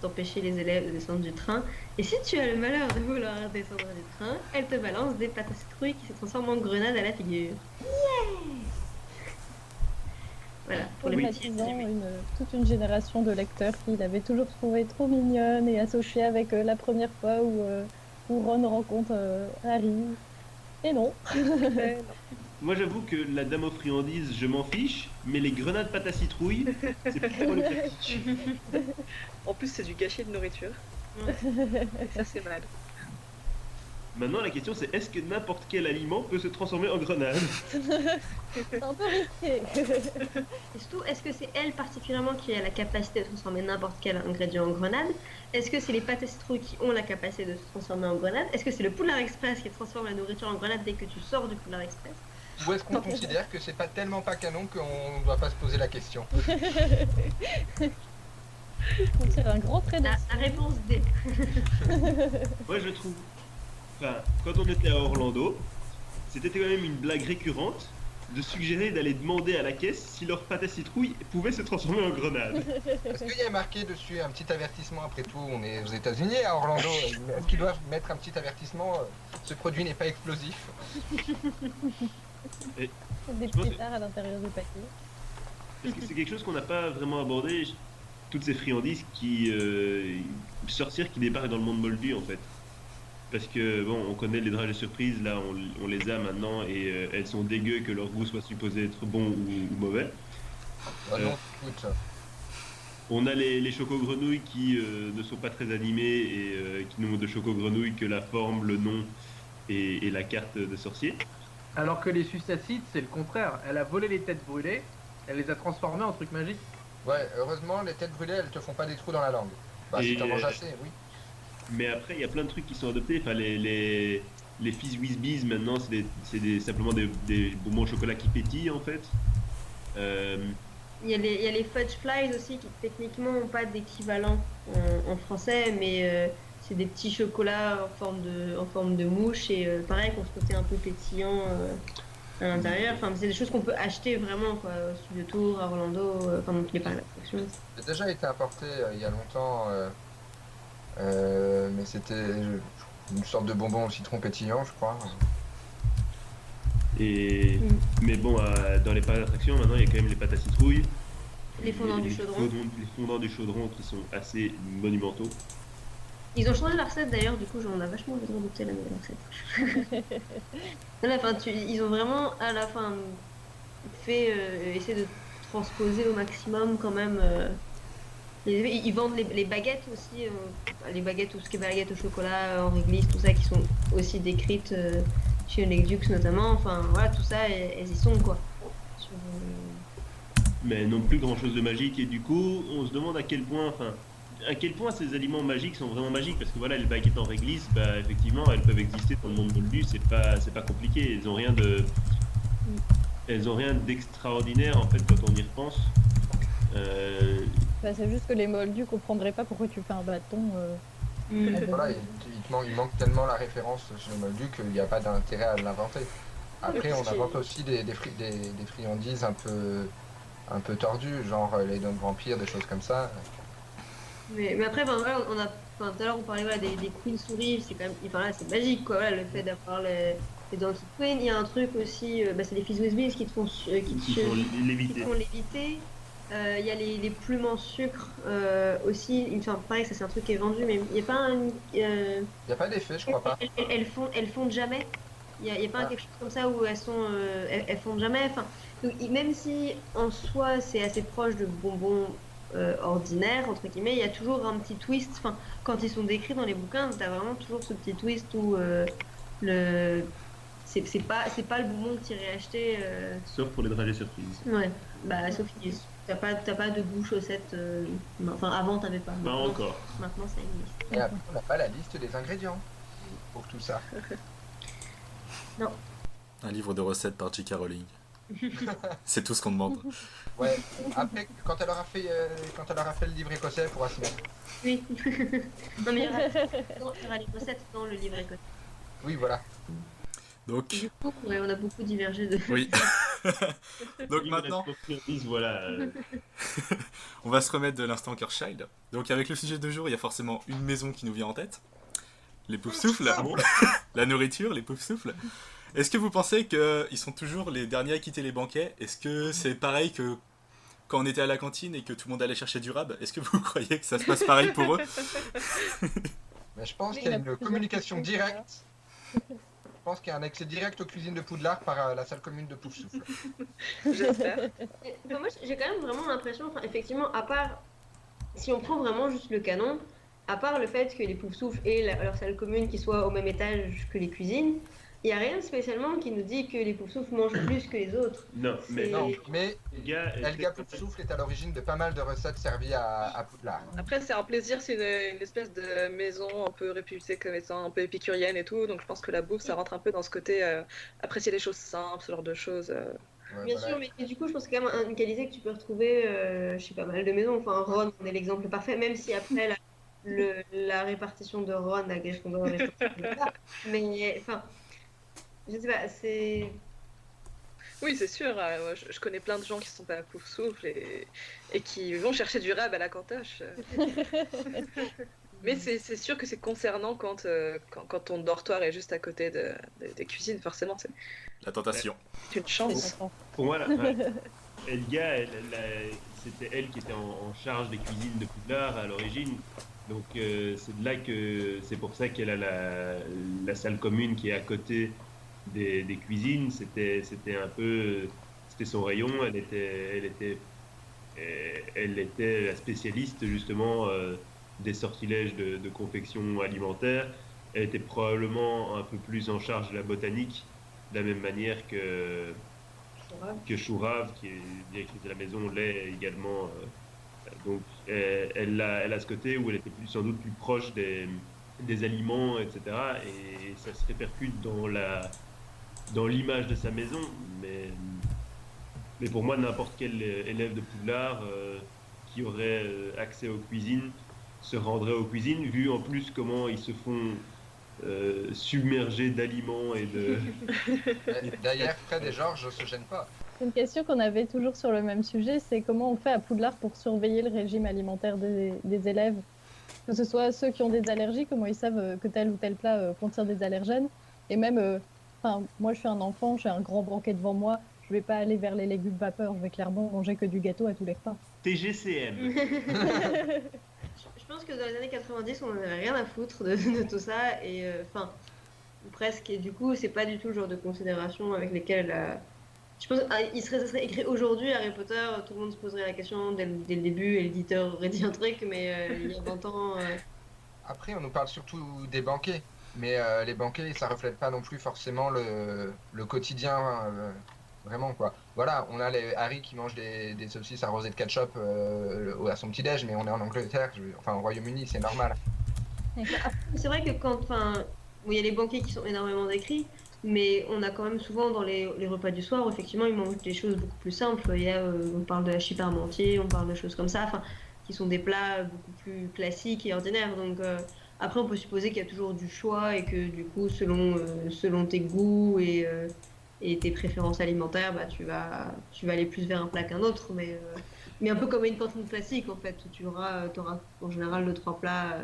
d'empêcher les élèves de descendre du train. Et si tu as le malheur de vouloir descendre du train, elle te balance des pâtes à citrouille qui se transforment en grenades à la figure. Voilà, pour les petits. Toute une génération de lecteurs qui l'avaient toujours trouvée trop mignonne et associée avec la première fois où Ron rencontre Harry. Et non. Moi j'avoue que la dame aux friandises, je m'en fiche, mais les grenades pâtes à citrouille, c'est plus problématique. En plus, c'est du gâchis de nourriture. Et ça, c'est malade. Maintenant la question c'est est-ce que n'importe quel aliment peut se transformer en grenade? C'est un peu risqué. Et surtout, est-ce que c'est elle particulièrement qui a la capacité de transformer n'importe quel ingrédient en grenade? Est-ce que c'est les pâtes à citrouille qui ont la capacité de se transformer en grenade? Est-ce que c'est le Poulard Express qui transforme la nourriture en grenade dès que tu sors du Poulard Express? Ou est-ce qu'on considère que c'est pas tellement pas canon qu'on ne doit pas se poser la question? On tire un grand trait La réponse D. Moi je trouve, enfin, quand on était à Orlando, c'était quand même une blague récurrente de suggérer d'aller demander à la caisse si leur pâte à citrouille pouvait se transformer en grenade. Est-ce qu'il y a marqué dessus un petit avertissement? Après tout, on est aux États-Unis, à Orlando. Est-ce qu'ils doivent mettre un petit avertissement? Ce produit n'est pas explosif. Et des je pense pétards à l'intérieur du paquet. parce que c'est quelque chose qu'on n'a pas vraiment abordé, toutes ces friandises qui sorcières qui débarquent dans le monde moldu en fait. Parce que bon, on connaît les dragées surprises, là on les a maintenant et elles sont dégueu que leur goût soit supposé être bon ou mauvais. Ah non, écoute. On a les choco-grenouilles qui ne sont pas très animées et qui n'ont de choco-grenouilles que la forme, le nom et la carte de sorcier. Alors que les sustacides, c'est le contraire. Elle a volé les têtes brûlées, elle les a transformées en trucs magiques. Ouais, heureusement, les têtes brûlées, elles te font pas des trous dans la langue. Bah, si Et, t'en manges assez, oui. Mais après, il y a plein de trucs qui sont adoptés. Enfin, les Fizz Whiz maintenant, c'est simplement des bonbons au chocolat qui pétillent en fait. Il y a les Fudge Flies aussi qui techniquement n'ont pas d'équivalent en français, mais c'est des petits chocolats en forme de mouche et pareil, qu'on se côté un peu pétillant à l'intérieur. Enfin, c'est des choses qu'on peut acheter vraiment quoi, au Studio Tour, à Orlando, pendant tous les parcs d'attractions. J'ai déjà été importé il y a longtemps, mais c'était une sorte de bonbon au citron pétillant, je crois. Et mais bon, dans les parcs d'attractions maintenant, il y a quand même les pâtes à citrouille, Les fondants du chaudron. les fondants du chaudron qui sont assez monumentaux. Ils ont changé la recette d'ailleurs, du coup j'en ai vachement envie de goûter la nouvelle recette. À la fin, ils ont vraiment à la fin fait essayer de transposer au maximum quand même. Ils vendent les baguettes aussi, les baguettes, tout ce qui est baguettes au chocolat, en réglisse, tout ça qui sont aussi décrites chez Onegdux notamment. Enfin voilà, tout ça, elles y sont quoi. Mais non plus grand chose de magique et du coup on se demande à quel point ces aliments magiques sont vraiment magiques parce que voilà, les baguettes en réglisse, bah effectivement elles peuvent exister dans le monde moldu, c'est pas compliqué, elles ont rien d'extraordinaire en fait quand on y repense. Bah, c'est juste que les moldus comprendraient pas pourquoi tu fais un bâton. Voilà, il manque tellement la référence chez les moldus qu'il n'y a pas d'intérêt à l'inventer. Après, on invente aussi des friandises un peu tordues, genre les dents de vampire, des choses comme ça. Mais après, tout à l'heure on parlait voilà, des queen souris, c'est quand même, enfin, là, c'est magique quoi, voilà, le fait d'avoir les dents qui queen. Il y a un truc aussi, c'est les Fizz Whiz Bees qui te font léviter. Il y a les plumes en sucre aussi, enfin pareil, ça c'est un truc qui est vendu, mais il n'y a pas un. Il n'y a pas d'effet, je crois pas. Elles fondent jamais. Il n'y a pas quelque chose comme ça où elles fondent jamais. Enfin, donc, même si en soi c'est assez proche de bonbons ordinaires, entre guillemets, il y a toujours un petit twist. Enfin, quand ils sont décrits dans les bouquins, tu as vraiment toujours ce petit twist où c'est pas le bonbon que tu irais acheter. Sauf pour les dragées surprises. Ouais, bah sauf que t'as pas de goût chaussettes. Enfin, avant t'avais pas. Pas encore. Maintenant ça existe. Et après, on n'a pas la liste des ingrédients pour tout ça. Non. Un livre de recettes par J.K. Rowling. C'est tout ce qu'on demande. Ouais, après, quand elle aura fait le livre écossais, elle pourra s'y mettre. Oui. Non, mais il y aura les recettes dans le livre écossais. Oui, voilà. Donc, Du coup, ouais, on a beaucoup divergé de. oui. Donc Oui, maintenant, on a compris, voilà. on va se remettre de l'instant Kerschild. Donc avec le sujet de jour, il y a forcément une maison qui nous vient en tête. Les poufs-souffles, Ah bon la nourriture, les poufs-souffles. Est-ce que vous pensez qu'ils sont toujours les derniers à quitter les banquets? Est-ce que c'est pareil que quand on était à la cantine et que tout le monde allait chercher du rab? Est-ce que vous croyez que ça se passe pareil pour eux? Mais je pense Oui, qu'il y a il y a une plusieurs communication questions, directe. Je pense qu'il y a un accès direct aux cuisines de Poudlard par la salle commune de Poufsouffle. J'espère. Enfin, moi, j'ai quand même vraiment l'impression, enfin, effectivement, à part, si on prend vraiment juste le canon, à part le fait que les Poufsouffles aient leur salle commune qui soit au même étage que les cuisines, il n'y a rien spécialement qui nous dit que les Poufsouffles mangent plus que les autres. Non, mais C'est- Non, mais Elga, Elga Poufsouffle est à l'origine de pas mal de recettes servies à Poudlard. Après, c'est un plaisir, c'est une espèce de maison un peu réputée comme étant un peu épicurienne et tout, donc je pense que la bouffe, ça rentre un peu dans ce côté apprécier les choses simples, ce genre de choses. Ouais, Bien voilà. sûr, mais du coup, je pense que c'est quand même une qualité que tu peux retrouver chez pas mal de maisons. Enfin, Ron on est l'exemple parfait, même si après la répartition de Ron à Gryffondor est pas. Mais enfin, je sais pas, c'est. Oui, c'est sûr, moi, je connais plein de gens qui sont pas à Poufsouffle et qui vont chercher du rab à la cantoche. Mais c'est sûr que c'est concernant quand ton dortoir est juste à côté des cuisines, forcément, c'est La tentation. une chance. pour moi, Elga, c'était elle qui était en charge des cuisines de Poudlard à l'origine. Donc c'est pour ça qu'elle a la salle commune qui est à côté des cuisines. C'était son rayon. Elle était la spécialiste justement des sortilèges de confection alimentaire. Elle était probablement un peu plus en charge de la botanique, de la même manière que Chourave, qui est directrice de la maison, l'est également. Donc, elle a ce côté où elle était sans doute plus proche des aliments, etc. Et ça se répercute dans l'image de sa maison. Mais pour moi, n'importe quel élève de Poudlard qui aurait accès aux cuisines se rendrait aux cuisines, vu en plus comment ils se font submerger d'aliments et de... D'ailleurs, Fred et Georges ne se gênent pas. C'est une question qu'on avait toujours sur le même sujet, c'est comment on fait à Poudlard pour surveiller le régime alimentaire des élèves, que ce soit ceux qui ont des allergies, comment ils savent que tel ou tel plat contient des allergènes, et même, moi je suis un enfant, j'ai un grand banquet devant moi, je vais pas aller vers les légumes vapeur, je vais clairement manger que du gâteau à tous les repas. TGCM. Je pense que dans les années 90, on n'en avait rien à foutre de tout ça, et enfin, presque, et du coup, c'est pas du tout le genre de considération avec lesquelles. Je pense ça serait écrit aujourd'hui Harry Potter, tout le monde se poserait la question dès le début, et l'éditeur aurait dit un truc, mais il y a 20 ans. Après, on nous parle surtout des banquets. Mais les banquets, ça reflète pas non plus forcément le quotidien, vraiment quoi. Voilà, on a Harry qui mange des saucisses arrosées de ketchup à son petit-déj, mais on est en Angleterre, enfin au Royaume-Uni, c'est normal. C'est vrai que il y a les banquets qui sont énormément décrits, mais on a quand même souvent dans les repas du soir, où effectivement, ils mangent des choses beaucoup plus simples. On parle de hachis parmentier, on parle de choses comme ça, qui sont des plats beaucoup plus classiques et ordinaires. Donc après, on peut supposer qu'il y a toujours du choix et que du coup, selon tes goûts et tes préférences alimentaires, bah, tu vas aller plus vers un plat qu'un autre. Mais un peu comme une cantine classique, en fait, où tu auras en général 2-3 plats.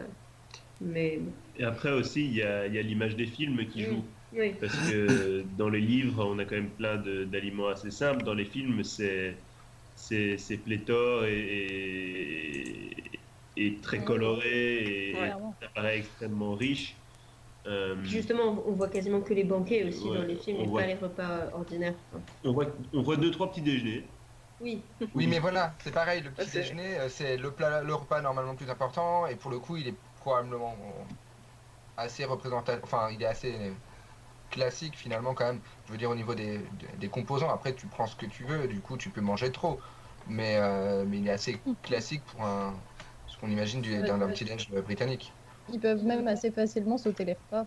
Mais Et après aussi, il y a l'image des films qui joue. oui. Parce que dans les livres, on a quand même plein d'aliments assez simples. Dans les films, c'est pléthore et très coloré et Clairement. ça paraît extrêmement riche. Justement, on voit quasiment que les banquets aussi Ouais, dans les films on et voit. pas les repas ordinaires. On voit 2-3 petits déjeuners. Oui. Oui, mais voilà, c'est pareil, le petit c'est- déjeuner, c'est le repas normalement plus important, et pour le coup, il est probablement assez représentatif, enfin, il est assez classique finalement quand même. Je veux dire, au niveau des composants, après, tu prends ce que tu veux, du coup, tu peux manger trop, mais il est assez classique pour ce qu'on imagine d'un petit déj britannique. Ils peuvent même assez facilement sauter les repas.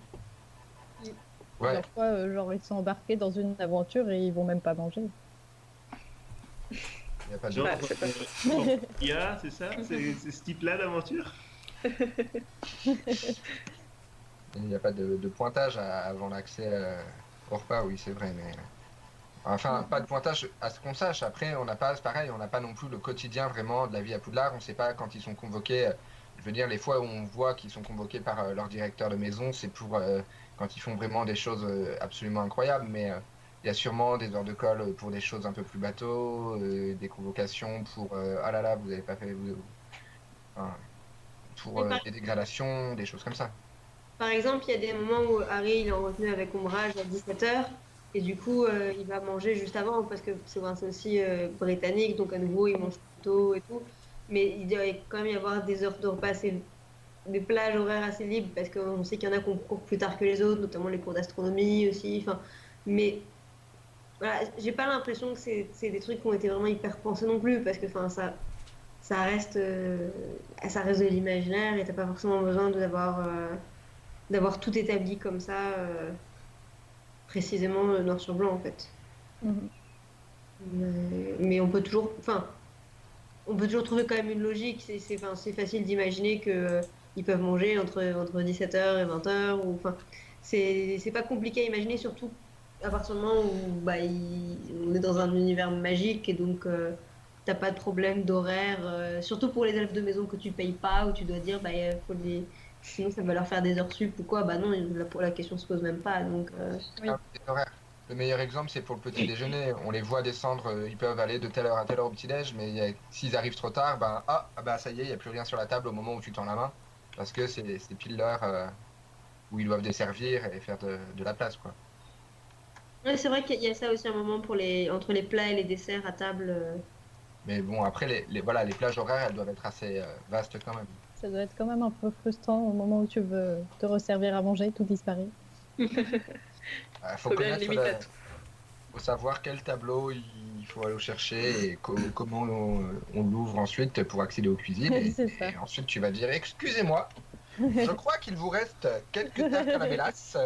Ouais. Parfois, genre, ils sont embarqués dans une aventure et ils vont même pas manger. Il n'y a pas de... Genre, Ouais, c'est pas c'est ça? C'est ce type-là d'aventure? Il n'y a pas de pointage avant l'accès incorpore pas, oui, c'est vrai, mais... Enfin, pas de pointage à ce qu'on sache. Après, on n'a pas, c'est pareil, on n'a pas non plus le quotidien vraiment de la vie à Poudlard. On ne sait pas quand ils sont convoqués. Je veux dire, les fois où on voit qu'ils sont convoqués par leur directeur de maison, c'est pour quand ils font vraiment des choses absolument incroyables. Mais il y a sûrement des heures de colle pour des choses un peu plus bateaux, des convocations pour ah là là, vous n'avez pas fait. Enfin, pour Mais des dégradations, des choses comme ça. par exemple, il y a des moments où Harry il est en retenue avec Ombrage à 17h et du coup il va manger juste avant parce que c'est aussi britannique, donc à nouveau il mange plus tôt et tout. Mais il doit quand même y avoir des heures de repas, des plages horaires assez libres parce qu'on sait qu'il y en a qu'on court plus tard que les autres, notamment les cours d'astronomie aussi. Enfin, mais voilà, j'ai pas l'impression que c'est des trucs qui ont été vraiment hyper pensés non plus parce que enfin, ça reste de l'imaginaire et t'as pas forcément besoin d'avoir tout établi comme ça, précisément noir sur blanc en fait. Mhm. Mais on peut toujours trouver quand même une logique. C'est facile d'imaginer que ils peuvent manger entre 17h et 20h. Enfin, c'est pas compliqué à imaginer, surtout à partir du moment où on est dans un univers magique et donc t'as pas de problème d'horaire. Surtout pour les elfes de maison que tu payes pas, où tu dois dire faut sinon ça va leur faire des heures sup ou quoi. Bah non, la question se pose même pas. Donc Oui. Les horaires. Le meilleur exemple, c'est pour le petit déjeuner. On les voit descendre, ils peuvent aller de telle heure à telle heure au petit déj, mais s'ils arrivent trop tard, ça y est, il n'y a plus rien sur la table au moment où tu tends la main, parce que c'est pile l'heure où ils doivent desservir et faire de la place, quoi. ouais, c'est vrai qu'il y a ça aussi un moment entre les plats et les desserts à table. Mais bon, après, voilà, les plages horaires, elles doivent être assez vastes quand même. Ça doit être quand même un peu frustrant au moment où tu veux te resservir à manger, tout disparaît. Faut Faut bien une connaître limite à tout. faut savoir quel tableau il faut aller chercher et comment on l'ouvre ensuite pour accéder aux cuisines. C'est ça. Et ensuite, tu vas dire, excusez-moi, je crois qu'il vous reste quelques tartes à la mélasse.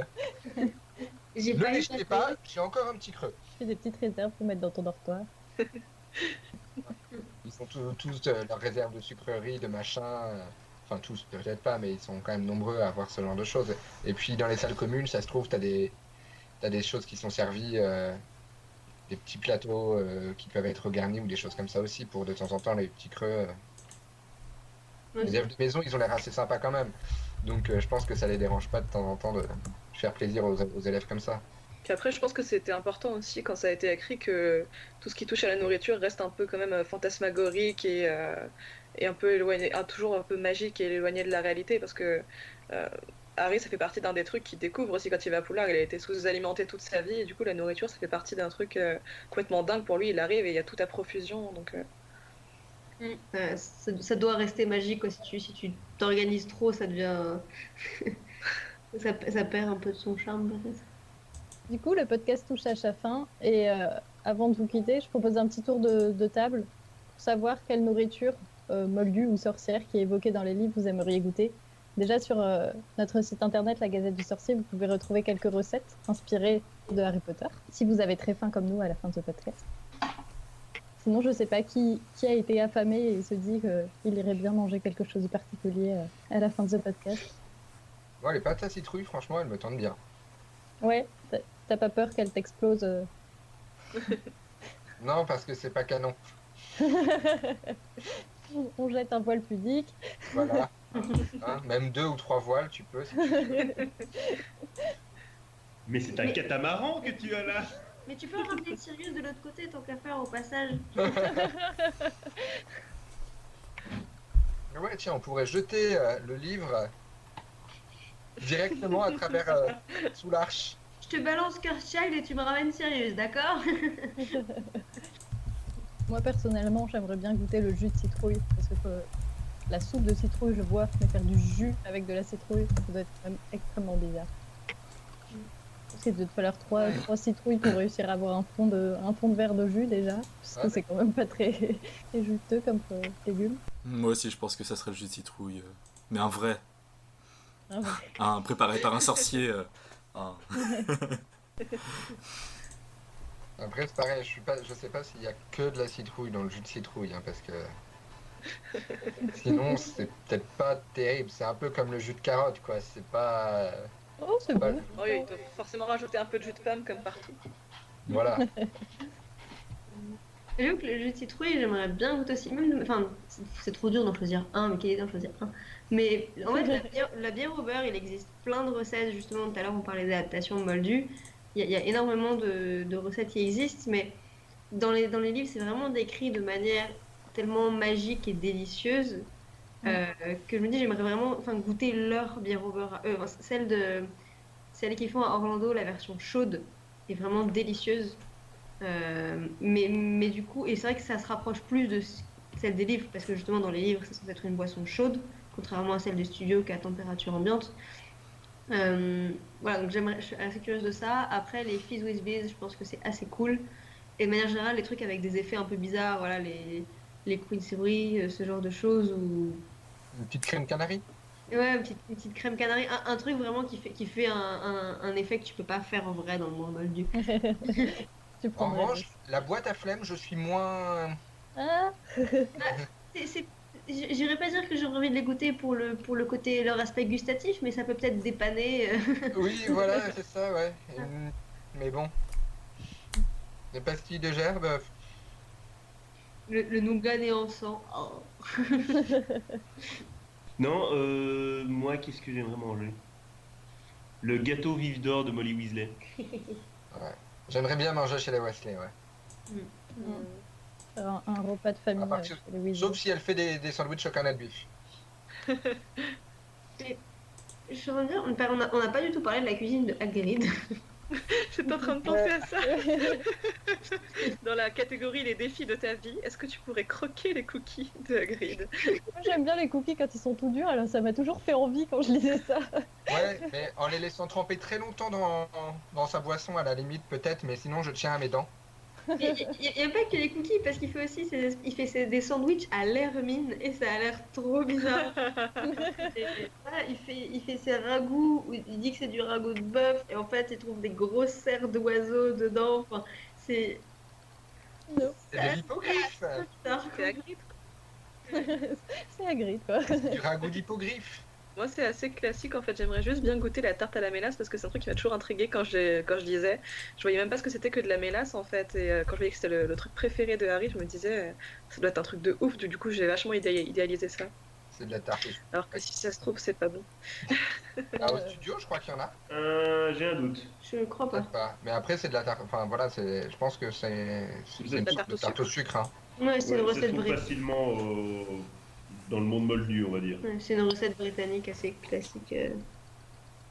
J'ai Ne pas les eu jetez ça. pas, j'ai encore un petit creux. Fais des petites réserves pour mettre dans ton dortoir. Ils sont tous leurs réserves de sucreries, de machin. Enfin, tous, peut-être pas, mais ils sont quand même nombreux à avoir ce genre de choses. Et puis, dans les salles communes, ça se trouve, t'as des choses qui sont servies, des petits plateaux qui peuvent être garnis ou des choses comme ça aussi, pour de temps en temps, les petits creux. Les élèves de maison, ils ont l'air assez sympas quand même. Donc, je pense que ça les dérange pas de temps en temps de faire plaisir aux élèves comme ça. Puis après, je pense que c'était important aussi quand ça a été écrit que tout ce qui touche à la nourriture reste un peu quand même fantasmagorique et un peu éloigné, toujours un peu magique et éloigné de la réalité parce que Harry, ça fait partie d'un des trucs qu'il découvre aussi quand il va à Poudlard. Il a été sous-alimenté toute sa vie et du coup, la nourriture, ça fait partie d'un truc complètement dingue pour lui. Il arrive et il y a tout à profusion. Donc, Ça doit rester magique quoi. Si tu t'organises trop, ça devient. ça perd un peu de son charme peut-être. Du coup, le podcast touche à sa fin. Et avant de vous quitter, je propose un petit tour de table pour savoir quelle nourriture, moldue ou sorcière, qui est évoquée dans les livres, vous aimeriez goûter. Déjà, sur notre site internet, la Gazette du Sorcier, vous pouvez retrouver quelques recettes inspirées de Harry Potter, si vous avez très faim comme nous à la fin de ce podcast. Sinon, je ne sais pas qui a été affamé et se dit qu'il irait bien manger quelque chose de particulier à la fin de ce podcast. Bon, les pâtes à citrouille, franchement, elles me tentent bien. Ouais, t'as pas peur qu'elle t'explose Non, parce que c'est pas canon. On jette un voile pudique. Voilà. Hein, même 2 ou 3 voiles, tu peux. Si tu veux. Mais c'est un catamaran que tu as là. Mais tu peux ramener Sirius de l'autre côté tant qu'à faire au passage. Ouais, tiens, on pourrait jeter le livre directement à travers sous l'arche. Je te balance Cursed et tu me ramènes Sirius, d'accord? Moi, personnellement, j'aimerais bien goûter le jus de citrouille. Parce que la soupe de citrouille, je vois, mais faire du jus avec de la citrouille, ça doit être quand même extrêmement bizarre. Parce qu'il doit te falloir 3 citrouilles pour réussir à avoir un fond de verre de jus déjà. Parce que c'est quand même pas très juteux comme légume. Moi aussi, je pense que ça serait le jus de citrouille. Mais un vrai. Ah ouais. Un préparé par un sorcier. Après, c'est pareil, je sais pas s'il y a que de la citrouille dans le jus de citrouille, hein, parce que sinon, c'est peut-être pas terrible. C'est un peu comme le jus de carotte, quoi. C'est pas Oh, c'est Ouais. bon. Oui, ils doivent forcément rajouter un peu de jus de pomme comme partout. Voilà. J'avoue que le jus de citrouille, j'aimerais bien goûter aussi. Même, enfin, c'est trop dur d'en choisir un, mais quelle idée d'en choisir un. Mais en fait, la bière au beurre, il existe plein de recettes. Justement, tout à l'heure, on parlait d'adaptation moldue. Il y a énormément de recettes qui existent, mais dans les livres, c'est vraiment décrit de manière tellement magique et délicieuse que je me dis, j'aimerais vraiment enfin, goûter leur bière au beurre à eux. Enfin, celle qu'ils font à Orlando, la version chaude, est vraiment délicieuse. Mais du coup, et c'est vrai que ça se rapproche plus de celle des livres, parce que justement dans les livres, c'est censé être une boisson chaude, contrairement à celle du studio qui est à température ambiante. Voilà, donc je suis assez curieuse de ça. Après, les Fizz with Biz, je pense que c'est assez cool. Et de manière générale, les trucs avec des effets un peu bizarres, voilà, les Queen Brie, ce genre de choses, ou Une petite crème canari. ouais, une petite crème canarie, un truc vraiment qui fait un effet que tu peux pas faire en vrai dans le monde moldu. Tu En prendrais revanche, la boîte à flemme, je suis moins. Ah, J'irais pas dire que j'ai envie de les goûter pour le côté, leur aspect gustatif, mais ça peut peut-être dépanner. Oui, voilà, c'est ça, ouais. Mais bon. Les pastilles de gerbe, Le nougat né en sang. Oh. Non, moi, qu'est-ce que j'aimerais manger? Le gâteau vive d'or de Molly Weasley. j'aimerais bien manger chez les Weasley, ouais. faire un repas de famille À partir- chez les Weasley. Sauf si elle fait des sandwichs au canal beef. Je suis en train de dire, on n'a pas du tout parlé de la cuisine de Hagrid. J'étais en train de penser à ça. Dans la catégorie les défis de ta vie, est-ce que tu pourrais croquer les cookies de Hagrid? Moi, j'aime bien les cookies quand ils sont tout durs, alors ça m'a toujours fait envie quand je lisais ça. Ouais, mais en les laissant tremper très longtemps dans sa boisson, à la limite, peut-être, mais sinon je tiens à mes dents. Il n'y a pas que les cookies, parce qu'il fait aussi des sandwichs à l'hermine, et ça a l'air trop bizarre. Et voilà, il fait ses ragoûts, où il dit que c'est du ragoût de bœuf, et en fait il trouve des grosses serres d'oiseaux dedans. Enfin, c'est Non, C'est de l'hippogriffe. bizarre. C'est Hagrid. c'est Hagrid, quoi. Du ragoût d'hippogriffe. Moi, c'est assez classique en fait. J'aimerais juste bien goûter la tarte à la mélasse parce que c'est un truc qui m'a toujours intrigué quand je lisais. Je voyais même pas ce que c'était que de la mélasse en fait. Et quand je voyais que c'était le truc préféré de Harry, je me disais, ça doit être un truc de ouf. Du coup, j'ai vachement idéalisé ça. C'est de la tarte. Alors que si ça se trouve, c'est pas bon. Ah, au studio, je crois qu'il y en a. J'ai un doute. Je crois pas. Peut-être pas. Mais après, c'est de la tarte. Enfin, voilà, je pense que c'est une la sorte tarte de au tarte au sucre. Hein. Ouais, c'est Ouais, une ça se recette trouve britannique. facilement dans le monde moldu, on va dire. Ouais, c'est une recette britannique assez classique.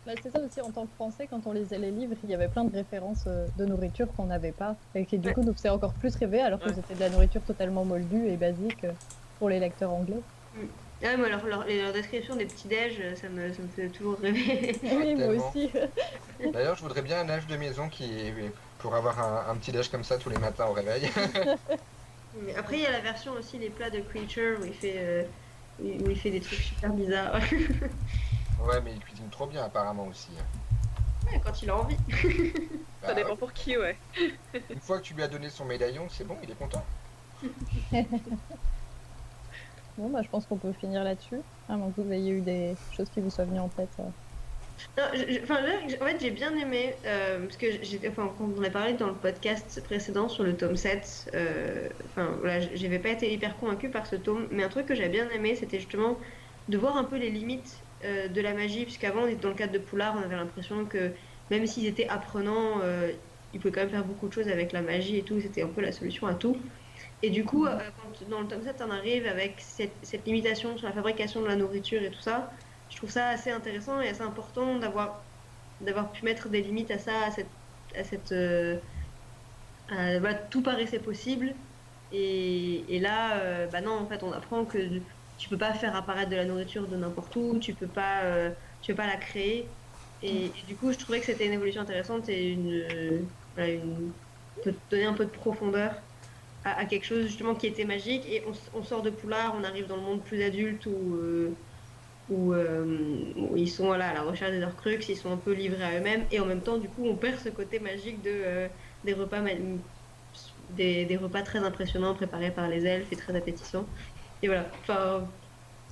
Bah, c'est ça aussi, en tant que Français, quand on lisait les livres, il y avait plein de références de nourriture qu'on n'avait pas, et qui du coup nous faisaient encore plus rêver, alors que Ouais. c'était de la nourriture totalement moldue et basique pour les lecteurs anglais. Ah, mais leur description des petits-déj, ça me fait toujours rêver. Oui, moi tellement. aussi. D'ailleurs, je voudrais bien un âge de maison pour avoir un petit déj comme ça tous les matins au réveil. Mais après, il y a la version aussi, les plats de Creature, où il fait des trucs super bizarres. Ouais, mais il cuisine trop bien apparemment aussi. Ouais, quand il a envie. Ça dépend pour qui, ouais. Une fois que tu lui as donné son médaillon, c'est bon, il est content. Bon, bah, je pense qu'on peut finir là-dessus, à moins que vous ayez eu des choses qui vous soient venues en tête. Non, en fait, j'ai bien aimé, parce que quand on a parlé dans le podcast précédent sur le tome 7, voilà, j'avais pas été hyper convaincue par ce tome, mais un truc que j'ai bien aimé, c'était justement de voir un peu les limites de la magie, puisqu'avant, dans le cadre de Poulard, on avait l'impression que même s'ils étaient apprenants, ils pouvaient quand même faire beaucoup de choses avec la magie et tout, c'était un peu la solution à tout. Et du coup, quand dans le tome 7, on arrive avec cette limitation sur la fabrication de la nourriture et tout ça, je trouve ça assez intéressant et assez important d'avoir pu mettre des limites à ça, voilà, tout paraissait possible. Et là, bah non, en fait, on apprend que tu peux pas faire apparaître de la nourriture de n'importe où, tu peux pas la créer. Et du coup, je trouvais que c'était une évolution intéressante et voilà, peut donner un peu de profondeur à quelque chose justement qui était magique. Et on sort de Poulard, on arrive dans le monde plus adulte où ils sont voilà, à la recherche de leurs crux, ils sont un peu livrés à eux-mêmes. Et en même temps, du coup, on perd ce côté magique des repas des repas très impressionnants préparés par les elfes et très appétissants. Et voilà, enfin,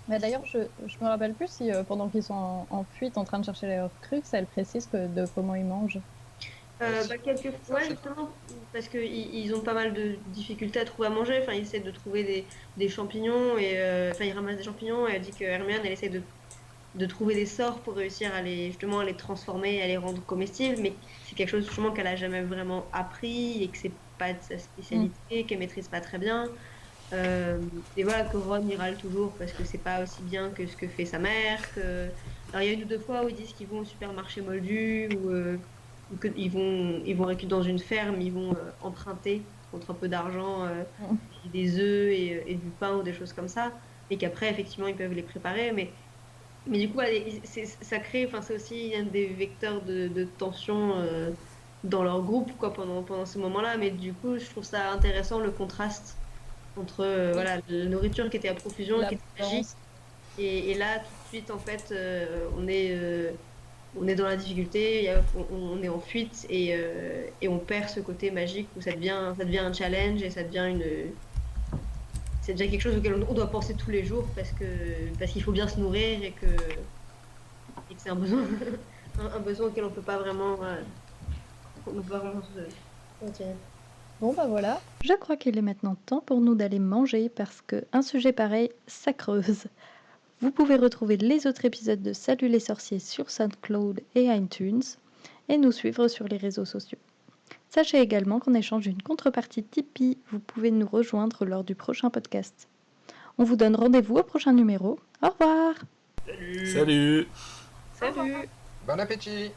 Mais d'ailleurs, je me rappelle plus si pendant qu'ils sont en fuite en train de chercher les Horcruxes, elle précise de comment ils mangent. Quelquefois, justement, parce qu'ils ont pas mal de difficultés à trouver à manger. Enfin, ils essaient de trouver des champignons et ils ramassent des champignons. Et elle dit que Hermione, elle essaie de trouver des sorts pour réussir à les transformer, à les rendre comestibles. Mais c'est quelque chose justement qu'elle a jamais vraiment appris et que c'est pas de sa spécialité, qu'elle maîtrise pas très bien. Et voilà, que Ron y râle toujours parce que c'est pas aussi bien que ce que fait sa mère. Alors il y a une ou deux fois où ils disent qu'ils vont au supermarché Moldu ou qu'ils vont dans une ferme, ils vont emprunter contre un peu d'argent des œufs et du pain ou des choses comme ça, et qu'après effectivement ils peuvent les préparer, mais du coup ça crée, enfin c'est aussi un des vecteurs de tension dans leur groupe quoi pendant ce moment-là, mais du coup je trouve ça intéressant le contraste entre voilà, la nourriture qui était à profusion, qui était magique, et là tout de suite en fait on est dans la difficulté, on est en fuite et on perd ce côté magique où ça devient un challenge et ça devient quelque chose auquel on doit penser tous les jours parce qu'il faut bien se nourrir et que c'est un besoin un besoin auquel on peut pas vraiment continuer. Bon bah voilà. Je crois qu'il est maintenant temps pour nous d'aller manger parce qu'un sujet pareil, ça creuse. Vous pouvez retrouver les autres épisodes de Salut les sorciers sur SoundCloud et iTunes et nous suivre sur les réseaux sociaux. Sachez également qu'en échange d'une contrepartie Tipeee, vous pouvez nous rejoindre lors du prochain podcast. On vous donne rendez-vous au prochain numéro. Au revoir. Salut. Salut. Bon appétit!